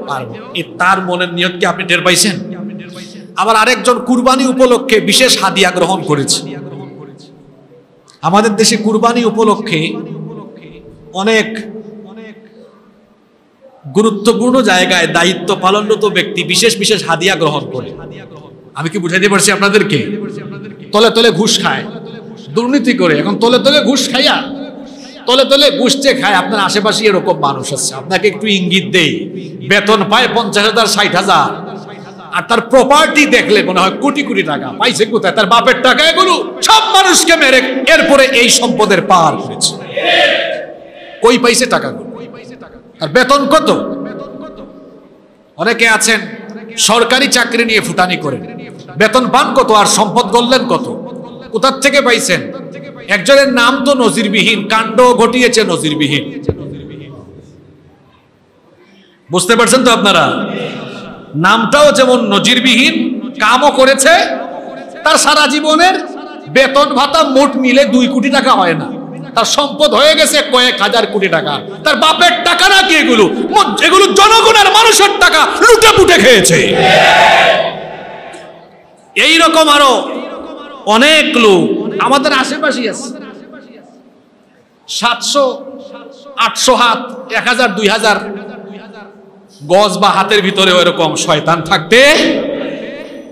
পারবো। তার মনের নিয়ত কি আপনি টের পাইছেন? আবার আরেকজন কুরবানি উপলক্ষে বিশেষ হাদিয়া গ্রহণ করেছে। আমাদের দেশে কুরবানি উপলক্ষে অনেক গুরুত্বপূর্ণ জায়গায় দায়িত্ব পালনরত ব্যক্তি বিশেষ বিশেষ হাদিয়া গ্রহণ করে। আমি কি বুঝাইতে পারছি আপনাদেরকে? তলে তলে ঘুষ খায়, দুর্নীতি করে, এখন তলে তলে ঘুষ খাইয়া, তলে তলে ঘুষ যে খায়, আপনার আশেপাশে এরকম মানুষ আছে। আপনাকে একটু ইঙ্গিত দেই, বেতন পায় 50,000 60,000, আর তার প্রপার্টি দেখলে মনে হয় কোটি কোটি টাকা। পাইছে কোথায়? তার বাপের টাকা। এগুলো সব মানুষকে মেরে এরপরে এই সম্পদের পার করেছে। কই পাইছে টাকাগুলো? আর বেতন কত? অনেকে আছেন সরকারি চাকরি নিয়ে ফুটানি করেন, বেতন পান কত আর সম্পদ গড়লেন কত? কোথার থেকে পাইছেন? একজনের নাম তো নজিরবিহীন, কাণ্ড ঘটিয়েছে নজিরবিহীন। বুঝতে পারছেন তো আপনারা? নামটাও যেমন নজিরবিহীন, কামও করেছে। তার সারা জীবনের বেতন ভাতা মোট মিলে 2 কোটি টাকা হয় না, তার সম্পদ হয়ে গেছে কয়েক হাজার কোটি টাকা। তার বাপের টাকা নাকি এগুলো? এগুলো জনগণের মানুষের টাকা লুটে পুটে খেয়েছে। এইরকম আরো অনেক লোক আমাদের আশেপাশে আছে। 700 800 হাত, 1000 2000 গজ বা হাতের ভিতরে এরকম শয়তান থাকতে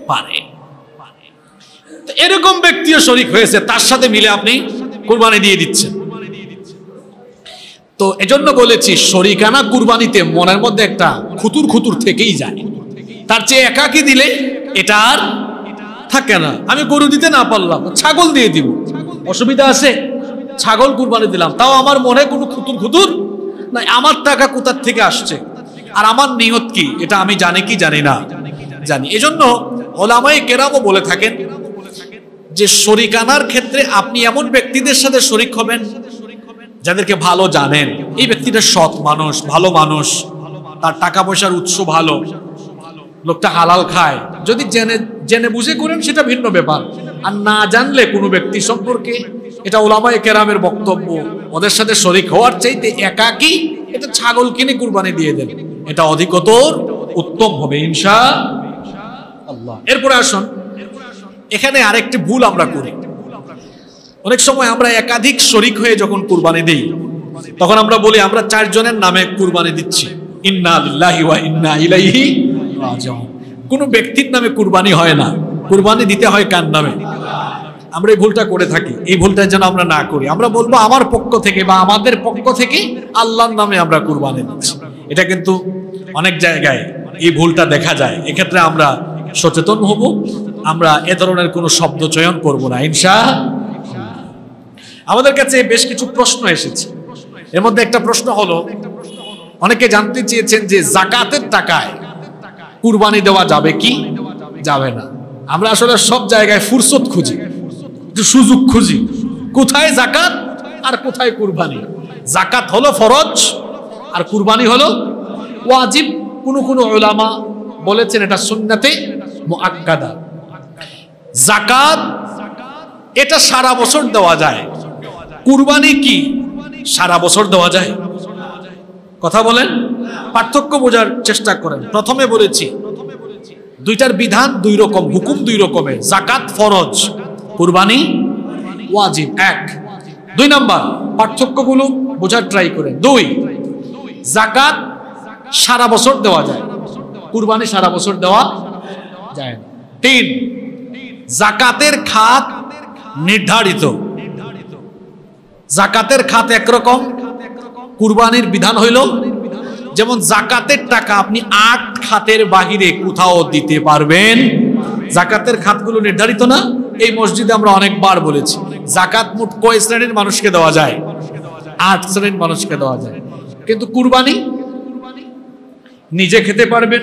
পারে। তো এরকম ব্যক্তিও শরীক হয়েছে, তার সাথে মিলে আপনি কুরবানি দিয়ে দিচ্ছেন। তো এজন্য বলেছি, শরীকানা কুরবানিতে মনের মধ্যে একটা খুতুর খুতুর থেকেই যায়। তার চেয়ে একাকি দিলে এটা আর থাকে না। আমি গরু দিতে না পারলাম, ছাগল দিয়ে দিব, অসুবিধা আছে? ছাগল কুরবানি দিলাম, তাও আমার মনে কোনো খুতুর খুতুর নাই। আমার টাকা কোথার থেকে আসছে আর আমার নিয়ত কি, এটা আমি জানি কি জানি না? জানি। এজন্য ওলামায়ে কেরামও বলে থাকেন যে শরীকানার ক্ষেত্রে আপনি এমন ব্যক্তিদের সাথে শরীক হবেন যাদেরকে ভালো জানেন। এই ব্যক্তিটা সৎ মানুষ, ভালো মানুষ, তার টাকা পয়সার উৎস ভালো, লোকটা হালাল খায়। যদি জেনে জেনে বুঝে করেন সেটা ভিন্ন ব্যাপার। আর না জানলে কোনো ব্যক্তি সম্পর্কে, এটা ওলামায়ে কেরামের বক্তব্য, ওদের সাথে শরীক হওয়ার চাইতে একাকী এটা ছাগল কিনে কুরবানি দিয়ে দেন, এটা অধিকতর উত্তম হবে ইনশাআল্লাহ। এরপরে আসুন, এখানে আরেকটি ভুল আমরা করি। অনেক সময় আমরা একাধিক শরীক হয়ে যখন কুরবানি দেই, তখন আমরা বলি আমরা 4 জনের নামে কুরবানি দিচ্ছি, ইন্না লিল্লাহি ওয়া ইন্না ইলাইহি রাজিউন। কোনো ব্যক্তির নামে কুরবানি হয় না, কুরবানি দিতে হয় কার নামে? আমরা এই ভুলটা করে থাকি। এই ভুলটা যেন আমরা না করি। আমরা বলবো আমার পক্ষ থেকে বা আমাদের পক্ষ থেকে আল্লাহর নামে আমরা কুরবানি দিচ্ছি। এটা কিন্তু অনেক জায়গায় এই ভুলটা দেখা যায়। এক্ষেত্রে আমরা সচেতন হব, আমরা এ ধরনের কোনো শব্দ চয়ন করব না ইনশাআল্লাহ। আমাদের কাছে বেশ কিছু প্রশ্ন এসেছে। এর মধ্যে একটা প্রশ্ন হলো, অনেকে জানতে চেয়েছেন যে যাকাতের টাকায় কুরবানি দেওয়া যাবে কি যাবে না। আমরা আসলে সব জায়গায় ফুরসত খুঁজি, একটু সুযোগ খুঁজি, কোথায় যাকাত আর কোথায় কুরবানি। যাকাত হলো ফরজ আর কুরবানি হলো ওয়াজিব। কোনো কোনো উলামা বলেছেন এটা সুন্নাতে মুআক্কাদা। যাকাত এটা সারা বছর দেওয়া যায়, কুরবানি কি সারা বছর দেওয়া যায়? কথা বলেন, পার্থক্য বোঝার চেষ্টা করেন। প্রথমে বলেছি দুইটার বিধান দুই রকম, হুকুম দুই রকমের। যাকাত ফরজ, কুরবানি ওয়াজিব। এক। দুই নাম্বার পার্থক্যগুলো বোঝার ট্রাই করেন। দুই, যাকাত সারা বছর দেওয়া যায়, কুরবানি সারা বছর দেওয়া যায় না। তিন, যাকাতের খাত নির্ধারিত। যাকাতের খাত একরকম, কুরবানির বিধান হইল যেমন জাকাতের টাকা আপনি 8 খাতের বাহিরে কোথাও দিতে পারবেন। জাকাতের খাতগুলো নির্ধারিত না? এই মসজিদে আমরা অনেকবার বলেছি জাকাত মোট কয় শ্রেণীর মানুষকে দেওয়া যায়? 8 শ্রেণীর মানুষকে দেওয়া যায়। কিন্তু কুরবানি নিজে খেতে পারবেন,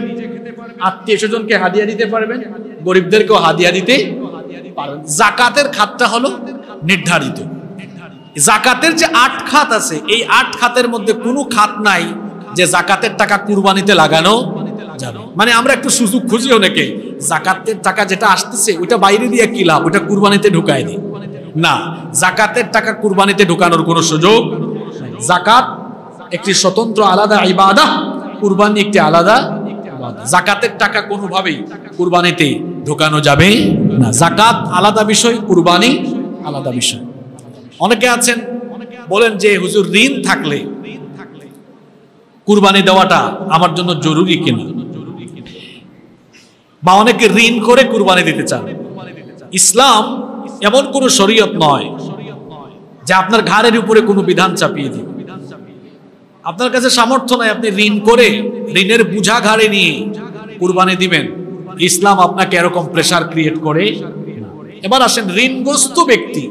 আত্মীয় স্বজনকে হাদিয়া দিতে পারবেন, গরিবদেরকেও হাদিয়া দিতে পারবেন। জাকাতের খাতটা হলো নির্ধারিত। জাকাতের যে 8 খাত আছে, এই 8 খাতের মধ্যে কোনো খাত নাই যে জাকাতের টাকা কুরবানিতে লাগানো যাবে। মানে আমরা একটু সুযোগ খুঁজি অনেকে, জাকাতের টাকা যেটা আসতেছে ওইটা বাইরে দিয়ে কি লাভ, ওইটা কুরবানিতে ঢুকায় দিই না। জাকাতের টাকা কুরবানিতে ঢুকানোর কোনো সুযোগ নাই। জাকাত একটি স্বতন্ত্র আলাদা ইবাদত, কুরবানি একটি আলাদা ইবাদত। জাকাতের টাকা কোনোভাবেই কুরবানিতে ঢুকানো যাবে না। জাকাত আলাদা বিষয়, কুরবানি আলাদা বিষয়। অনেকে আছেন বলেন যে হুজুর ঋণ থাকলে কুরবানি দেওয়াটা আমার জন্য জরুরি কিনা, বা অনেকে ঋণ করে কুরবানি দিতে চান। ইসলাম এমন কোন শরীয়ত নয় যে আপনার ঘাড়ের উপরে কোনো বিধান চাপিয়ে দিবে। আপনার কাছে সামর্থ্য নাই, আপনি ঋণ করে ঋণের বোঝা ঘাড়ে নিয়ে কুরবানি দিবেন, ইসলাম আপনাকে এরকম প্রেসার ক্রিয়েট করে। এবার আসেন ঋণগ্রস্ত ব্যক্তি,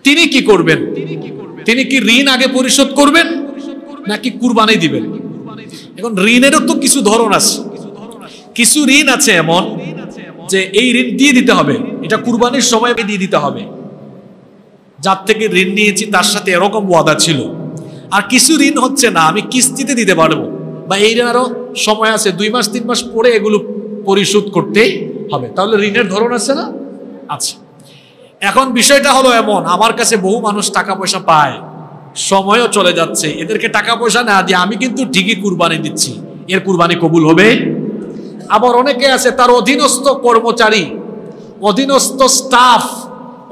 তিনি কি করবেন? তিনি কি ঋণ আগে পরিশোধ করবেন নাকি কুরবানি দিবেন? এখন ঋণেরও তো কিছু ধরন আছে। কিছু ঋণ আছে এমন যে এই ঋণ দিয়ে দিতে হবে, এটা কুরবানির সময় দিয়ে দিতে হবে, যার থেকে ঋণ নিয়েছি তার সাথে এরকম ওয়াদা ছিল। আর কিছু ঋণ হচ্ছে না, আমি কিস্তিতে দিতে পারবো, বা এই ঋণ আরো সময় আছে, 2 মাস 3 মাস পরে এগুলো পরিশোধ করতে হবে। তাহলে ঋণের ধরন আছে না? আছে। এখন বিষয়টা হলো এমন, আমার কাছে বহু মানুষ টাকা পয়সা পায়, সময়ও চলে যাচ্ছে, এদেরকে টাকা পয়সা না দিয়ে আমি কিন্তু ঠিকই কুরবানি দিচ্ছি, এর কুরবানি কবুল হবে? আবার অনেকে আছে তার অধীনস্থ কর্মচারী, অধীনস্থ স্টাফ,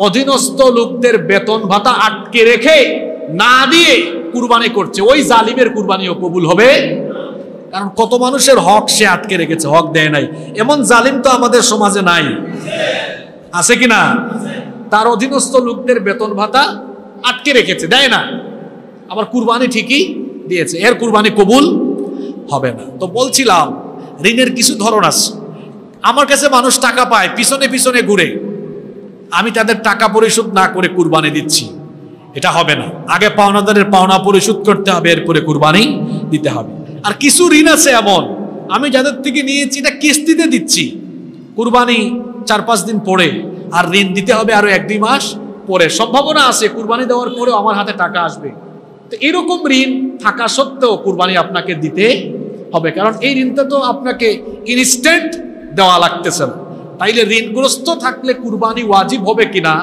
অধীনস্থ লোকদের বেতন ভাতা আটকে রেখে না দিয়ে কুরবানি করছে, ওই জালিমের কুরবানিও কবুল হবে? কারণ কত মানুষের হক সে আটকে রেখেছে, হক দেয় নাই। এমন জালিম তো আমাদের সমাজে নাই, আছে কিনা? তার অধীনস্থ লোকদের বেতন ভাতা আটকে রেখেছে, দেয় না, আবার কুরবানি ঠিকই দিয়েছে, এর কুরবানি কবুল হবে না। তো বলছিলাম ঋণের কিছু ধরন আছে। আমার কাছে মানুষ টাকা পায়, পিছনে পিছনে ঘুরে আমি তাদের টাকা পরিশোধ না করে কুরবানি দিচ্ছি, এটা হবে না। আগে পাওনাদারের পাওনা পরিশোধ করতে হবে, এরপরে কুরবানি দিতে হবে। আর কিছু ঋণ আছে এমন, আমি যাদের থেকে নিয়েছি এটা কিস্তিতে দিচ্ছি, কুরবানি 4-5 দিন পরে, আর ঋণ দিতে হবে আরো 1-2 মাস পরে। সম্ভাবনা আছে কুরবানি দেওয়ার পরেও আমার হাতে টাকা আসবে। তো এরকম ঋণ থাকা সত্ত্বেও কুরবানি আপনাকে দিতে হবে, কারণ এই ঋণটা তো আপনাকে ইনস্ট্যান্ট দেওয়া লাগতেছে না। তাইলে ঋণগ্রস্ত থাকলে কুরবানি ওয়াজিব হবে কিনা,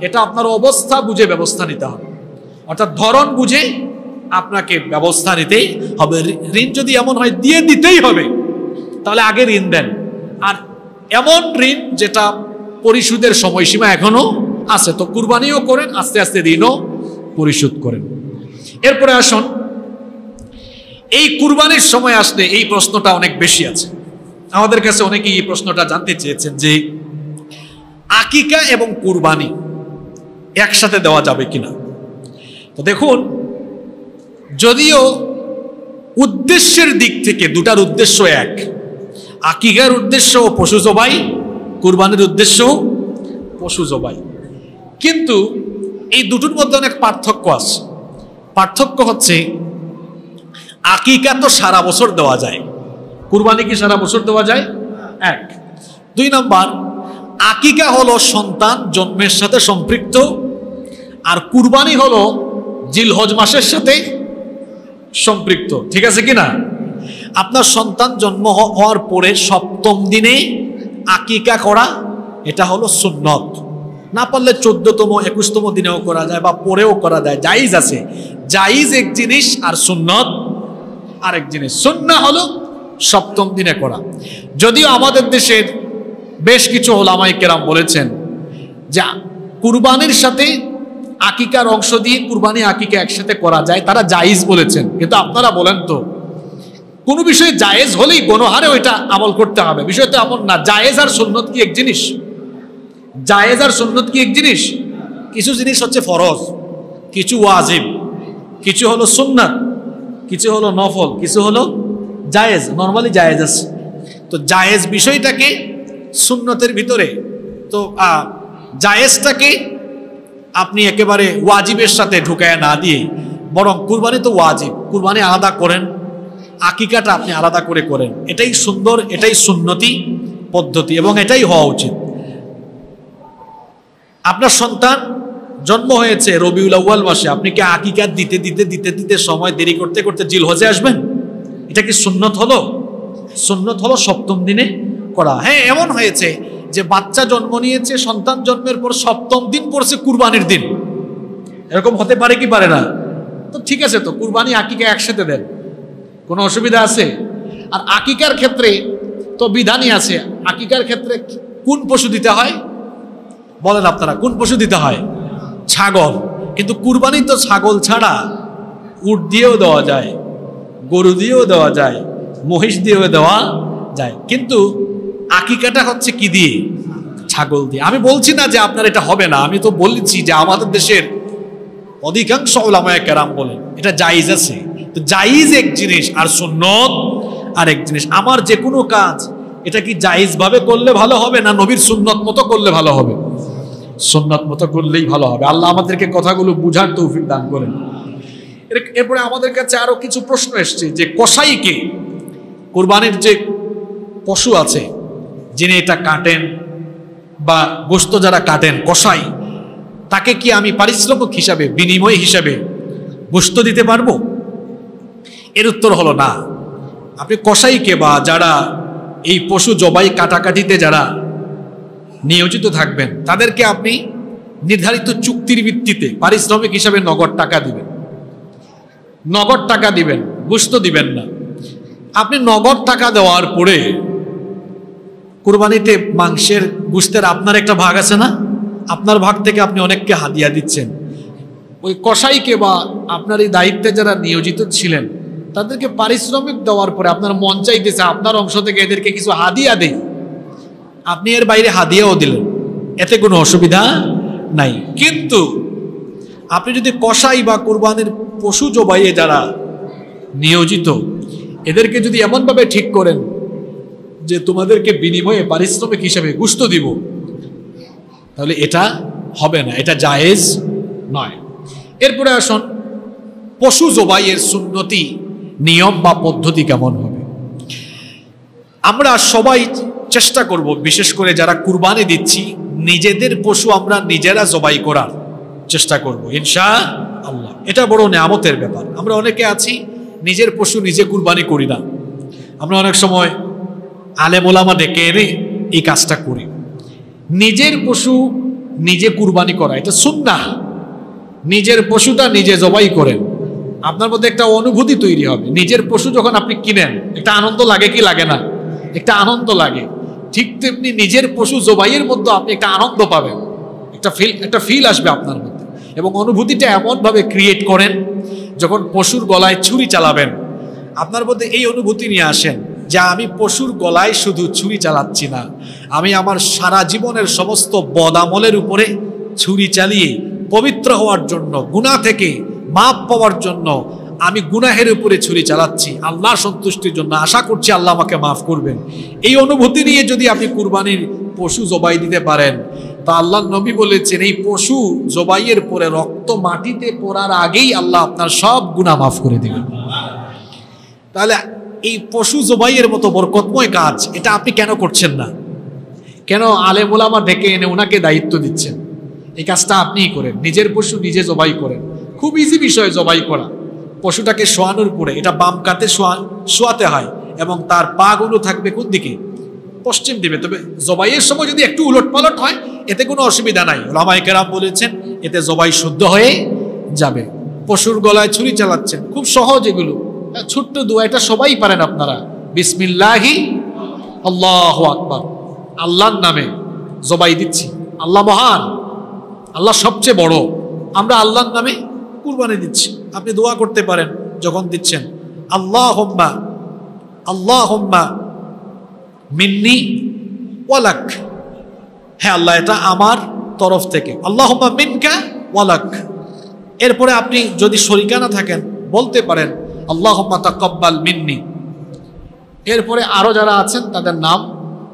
এটা আপনার অবস্থা বুঝে ব্যবস্থা নিতে হবে, অর্থাৎ ধরন বুঝে আপনাকে ব্যবস্থা নিতেই হবে। ঋণ যদি এমন হয় দিয়ে দিতেই হবে, তাহলে আগে ঋণ দেন। আর এমন ঋণ যেটা পরিশোধের সময়সীমা এখনো আছে, তো কুরবানিও করেন, আস্তে আস্তে ঋণও পরিশোধ করেন। এরপরে আসুন, এই কুরবানির সময় আসলে এই প্রশ্নটা অনেক বেশি আছে আমাদের কাছে। অনেকেই এই প্রশ্নটা জানতে চেয়েছেন যে আকিকা এবং কুরবানি একসাথে দেওয়া যাবে কিনা। তো দেখুন, যদিও উদ্দেশ্যের দিক থেকে দুটার উদ্দেশ্য এক, আকিকার উদ্দেশ্য পশু জবাই, কুরবানির উদ্দেশ্য পশু জবাই, কিন্তু এই দুটোর মধ্যে অনেক পার্থক্য আছে। পার্থক্য হচ্ছে আকিকা তো সারা বছর দেওয়া যায়, কুরবানি কি সারা বছর দেওয়া যায়? এক। 2 নাম্বার, আকিকা হলো সন্তান জন্মের সাথে সম্পৃক্ত, আর কুরবানি হলো জিলহজ মাসের সাথে সম্পৃক্ত। ঠিক আছে কিনা? আপনার সন্তান জন্ম হওয়ার পরে 7ম দিনে আকিকা করা, এটা হলো সুন্নত। না পারলে 14তম 21তম দিনেও করা যায়, বা পরেও করা যায়, জায়েজ আছে। জায়েজ এক জিনিস আর সুন্নত আরেক জিনিস। সুন্নাহ হলো সপ্তম দিনে করা। যদিও আমাদের দেশের বেশ কিছু ওলামায়ে কেরাম বলেছেন যে কুরবানির সাথে আকিকার অংশ দিয়ে কুরবানি আকিকা একসাথে করা যায়, তারা জায়েজ বলেছেন। কিন্তু আপনারা বলেন তো, কোনো বিষয়ে জায়েজ হলেই গণহারে ওইটা আমল করতে হবে, বিষয় তো এমন না। জায়েজ আর সুন্নত কি এক জিনিস? জায়েজ আর সুন্নত কি এক জিনিস? কিছু জিনিস হচ্ছে ফরজ, কিছু ওয়াজিব, কিছু হলো সুন্নাত, কিছু হলো নফল, কিছু হলো জায়েজ। নর্মালি জায়েজ আছে, তো জায়েজ বিষয়টাকে সুন্নতের ভিতরে, তো জায়েজটাকে আপনি একেবারে ওয়াজিবের সাথে ঢুকায় না দিয়ে, বরং কুরবানি তো ওয়াজিব, কুরবানি আলাদা করেন, আকিকাটা আপনি আলাদা করে করেন। এটাই সুন্দর, এটাই সুন্নতি পদ্ধতি এবং এটাই হওয়া উচিত। আপনার সন্তান জন্ম হয়েছে রবিউল আউয়াল মাসে, আপনি কি আকিকা দিতে দিতে দিতে দিতে সময় দেরি করতে করতে জিলহজে আসবেন? এটা কি সুন্নত হলো? সুন্নত হলো সপ্তম দিনে করা। হ্যাঁ, এমন হয়েছে যে বাচ্চা জন্ম নিয়েছে, সন্তান জন্মের পর সপ্তম দিন পড়ছে কুরবানির দিন, এরকম হতে পারে কি পারে না? তো ঠিক আছে, তো কুরবানি আকিকা একসাথে দেন, কোনো অসুবিধা আছে? আর আকিকার ক্ষেত্রে তো বিধানই আছে। আকিকার ক্ষেত্রে কোন পশু দিতে হয় বলেন আপনারা? কোন পশু দিতে হয়? ছাগল। কিন্তু কুরবানি তো ছাগল ছাড়া উট দিয়েও দেওয়া যায়, গরু দিয়েও দেওয়া যায়, মহিষ দিয়েও দেওয়া যায়, কিন্তু আকিকাটা হচ্ছে কি দিয়ে? ছাগল দিয়ে। আমি বলছি না যে আপনার এটা হবে না, আমি তো বলছি যে আমাদের দেশের অধিকাংশ উলামায়ে কেরাম বলেন এটা জায়েজ আছে। তো জায়েজ এক জিনিস আর সুন্নত আর এক জিনিস। আমার যে কোনো কাজ এটা কি জায়েজ ভাবে করলে ভালো হবে না নবীর সুন্নত মতো করলে ভালো হবে? সুন্নত মতো করলেই ভালো হবে। আল্লাহ আমাদেরকে কথাগুলো বুঝার তৌফিক দান করেন। এরপরে আমাদের কাছে আরো কিছু প্রশ্ন এসছে যে কসাইকে, কুরবানির যে পশু আছে যিনি এটা কাটেন বা গোশত যারা কাটেন, কসাই, তাকে কি আমি পারিশ্রমিক হিসাবে, বিনিময় হিসাবে গোশত দিতে পারবো? এর উত্তর হলো না। আপনি কসাইকে বা যারা এই পশু জবাই কাটাকাটিতে যারা নিয়োজিত থাকবেন তাদেরকে আপনি নির্ধারিত চুক্তির ভিত্তিতে পারিশ্রমিক হিসাবে নগদ টাকা দিবেন, নগদ টাকা দিবেন, গোশত দিবেন না। আপনি নগদ টাকা দেওয়ার পরে কুরবানিতে মাংসের গোশতের আপনার একটা ভাগ আছে না? আপনার ভাগ থেকে আপনি অনেককে হাদিয়া দিচ্ছেন। ওই কসাইকে বা আপনার এই দায়িত্বে যারা নিয়োজিত ছিলেন তাদেরকে পারিশ্রমিক দেওয়ার পরে আপনার মন চাইতেছে আপনার অংশ থেকে এদেরকে কিছু হাদিয়া দেই, আপনি এর বাইরে হাদিয়াও দিলেন, এতে কোনো অসুবিধা নাই। কিন্তু আপনি যদি কসাই বা কুরবানির পশু জবাইয়ে যারা নিয়োজিত এদেরকে যদি এমনভাবে ঠিক করেন যে তোমাদেরকে বিনিময়ে পারিশ্রমিক হিসেবে গোশত দিব, তাহলে এটা হবে না, এটা জায়েজ নয়। এরপরে আসুন পশু জবাইয়ের সুন্নতি নিয়ম বা পদ্ধতি কেমন হবে। আমরা সবাই চেষ্টা করব, বিশেষ করে যারা কুরবানি দিচ্ছি, নিজেদের পশু আমরা নিজেরা জবাই করার চেষ্টা করব ইনশাআল্লাহ। এটা বড় নেয়ামতের ব্যাপার। আমরা অনেকে আছি নিজের পশু নিজে কুরবানি করি না, আমরা অনেক সময় আলেম ওলামা ডেকে এনে এই কাজটা করি। নিজের পশু নিজে কুরবানি করা এটা সুন্নাহ। নিজের পশুটা নিজে জবাই করেন, আপনার মধ্যে একটা অনুভূতি তৈরি হবে। নিজের পশু যখন আপনি কিনেন একটা আনন্দ লাগে কি লাগে না? একটা আনন্দ লাগে। ঠিক তেমনি নিজের পশু জবাইয়ের মধ্যে আপনি একটা আনন্দ পাবেন, একটা ফিল আসবে আপনার মধ্যে। এবং অনুভূতিটা এমনভাবে ক্রিয়েট করেন যখন পশুর গলায় ছুরি চালাবেন, আপনার মধ্যে এই অনুভূতি নিয়ে আসেন যে আমি পশুর গলায় শুধু ছুরি চালাচ্ছি না, আমি আমার সারা জীবনের সমস্ত বদামলের উপরে ছুরি চালিয়ে পবিত্র হওয়ার জন্য, গুনাহ থেকে মাপ পাওয়ার জন্য আমি গুনাহের উপরে ছুরি চালাচ্ছি, আল্লাহর সন্তুষ্টির জন্য আশা করছি আল্লাহ আমাকে মাফ করবেন। এই অনুভূতি নিয়ে যদি আপনি কুরবানির পশু জবাই দিতে পারেন, তা আল্লাহ নবী বলেছেন এই পশু জবাইয়ের পরে রক্ত মাটিতে পড়ার আগেই আল্লাহ আপনার সব গুনাহ মাফ করে দিবেন। তাহলে এই পশু জবাইয়ের মতো বরকতময় কাজ এটা আপনি কেন করছেন না? কেন আলেম ওলামা ডেকে এনে ওনাকে দায়িত্ব দিচ্ছেন? এই কাজটা আপনিই করেন, নিজের পশু নিজে জবাই করেন। খুব ইজি বিষয় জবাই করা। পশুটাকে শোয়ানোর পরে এটা বাম কাতে শোয়াতে হয় এবং তার পা গুলো থাকবে কোন দিকে? পশ্চিম দিকে। তবে জবাইয়ের সময় যদি একটু উলট পালট হয় এতে কোনো অসুবিধা নাই, ওলামায়ে কেরাম বলেছেন এতে জবাই শুদ্ধ হয়ে যাবে। পশুর গলায় ছুরি চালাচ্ছেন, খুব সহজ এগুলো, ছোট্ট দোয়া, এটা সবাই পারেন আপনারা। বিসমিল্লাহি আল্লাহু আকবার, আল্লাহর নামে জবাই দিচ্ছি। আল্লাহ মহান, আল্লাহ সবচেয়ে বড়, আমরা আল্লাহর নামে কুরবানি দিচ্ছি। আপনি দোয়া করতে পারেন যখন দিচ্ছেন, আল্লাহুম্মা আল্লাহুম্মা মিন্নি ওয়ালাক, হ্যাঁ আল্লাহ এটা আমার তরফ থেকে, আল্লাহুম্মা মিনকা ওয়ালাক। এরপরে আপনি যদি শরিকানা থাকেন বলতে পারেন আল্লাহুম্মা তাকাব্বাল মিন্নি। এরপরে আরো যারা আছেন তাদের নাম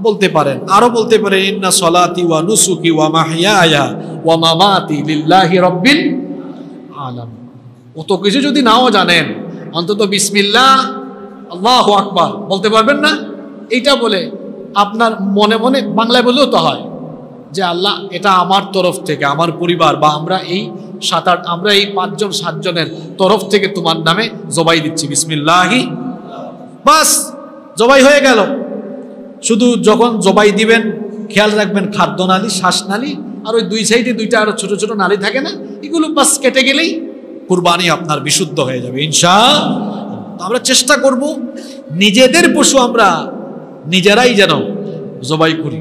বলতে পারেন, আরো বলতে পারেন ইন্না সলাতি ওয়া নুসুকি ওয়া মাহইয়ায়া ওয়া মামাতি লিল্লাহি রাব্বিল আলামিন। অত কিছু যদি নাও জানেন, অন্তত বিসমিল্লাহ আল্লাহু আকবার বলতে পারবেন না? এইটা বলে আপনার মনে মনে বাংলায় বললেও তো হয় যে আল্লাহ এটা আমার তরফ থেকে, আমার পরিবার বা আমরা এই 7-8 আমরা এই 5 জন 7 জনের তরফ থেকে তোমার নামে জবাই দিচ্ছি, বিসমিল্লাহি। বাস জবাই হয়ে গেল। শুধু যখন জবাই দিবেন খেয়াল রাখবেন খাদ্যনালী, শ্বাসনালী আর ওই 2 সাইডে 2টা আরো ছোট ছোট নালী থাকে না, এগুলো বাস কেটে গেলেই কুরবানি আপনার বিশুদ্ধ হয়ে যাবে ইনশাআল্লাহ। আমরা চেষ্টা করব নিজেদের পশু আমরা নিজেরাই যেন জবাই করি।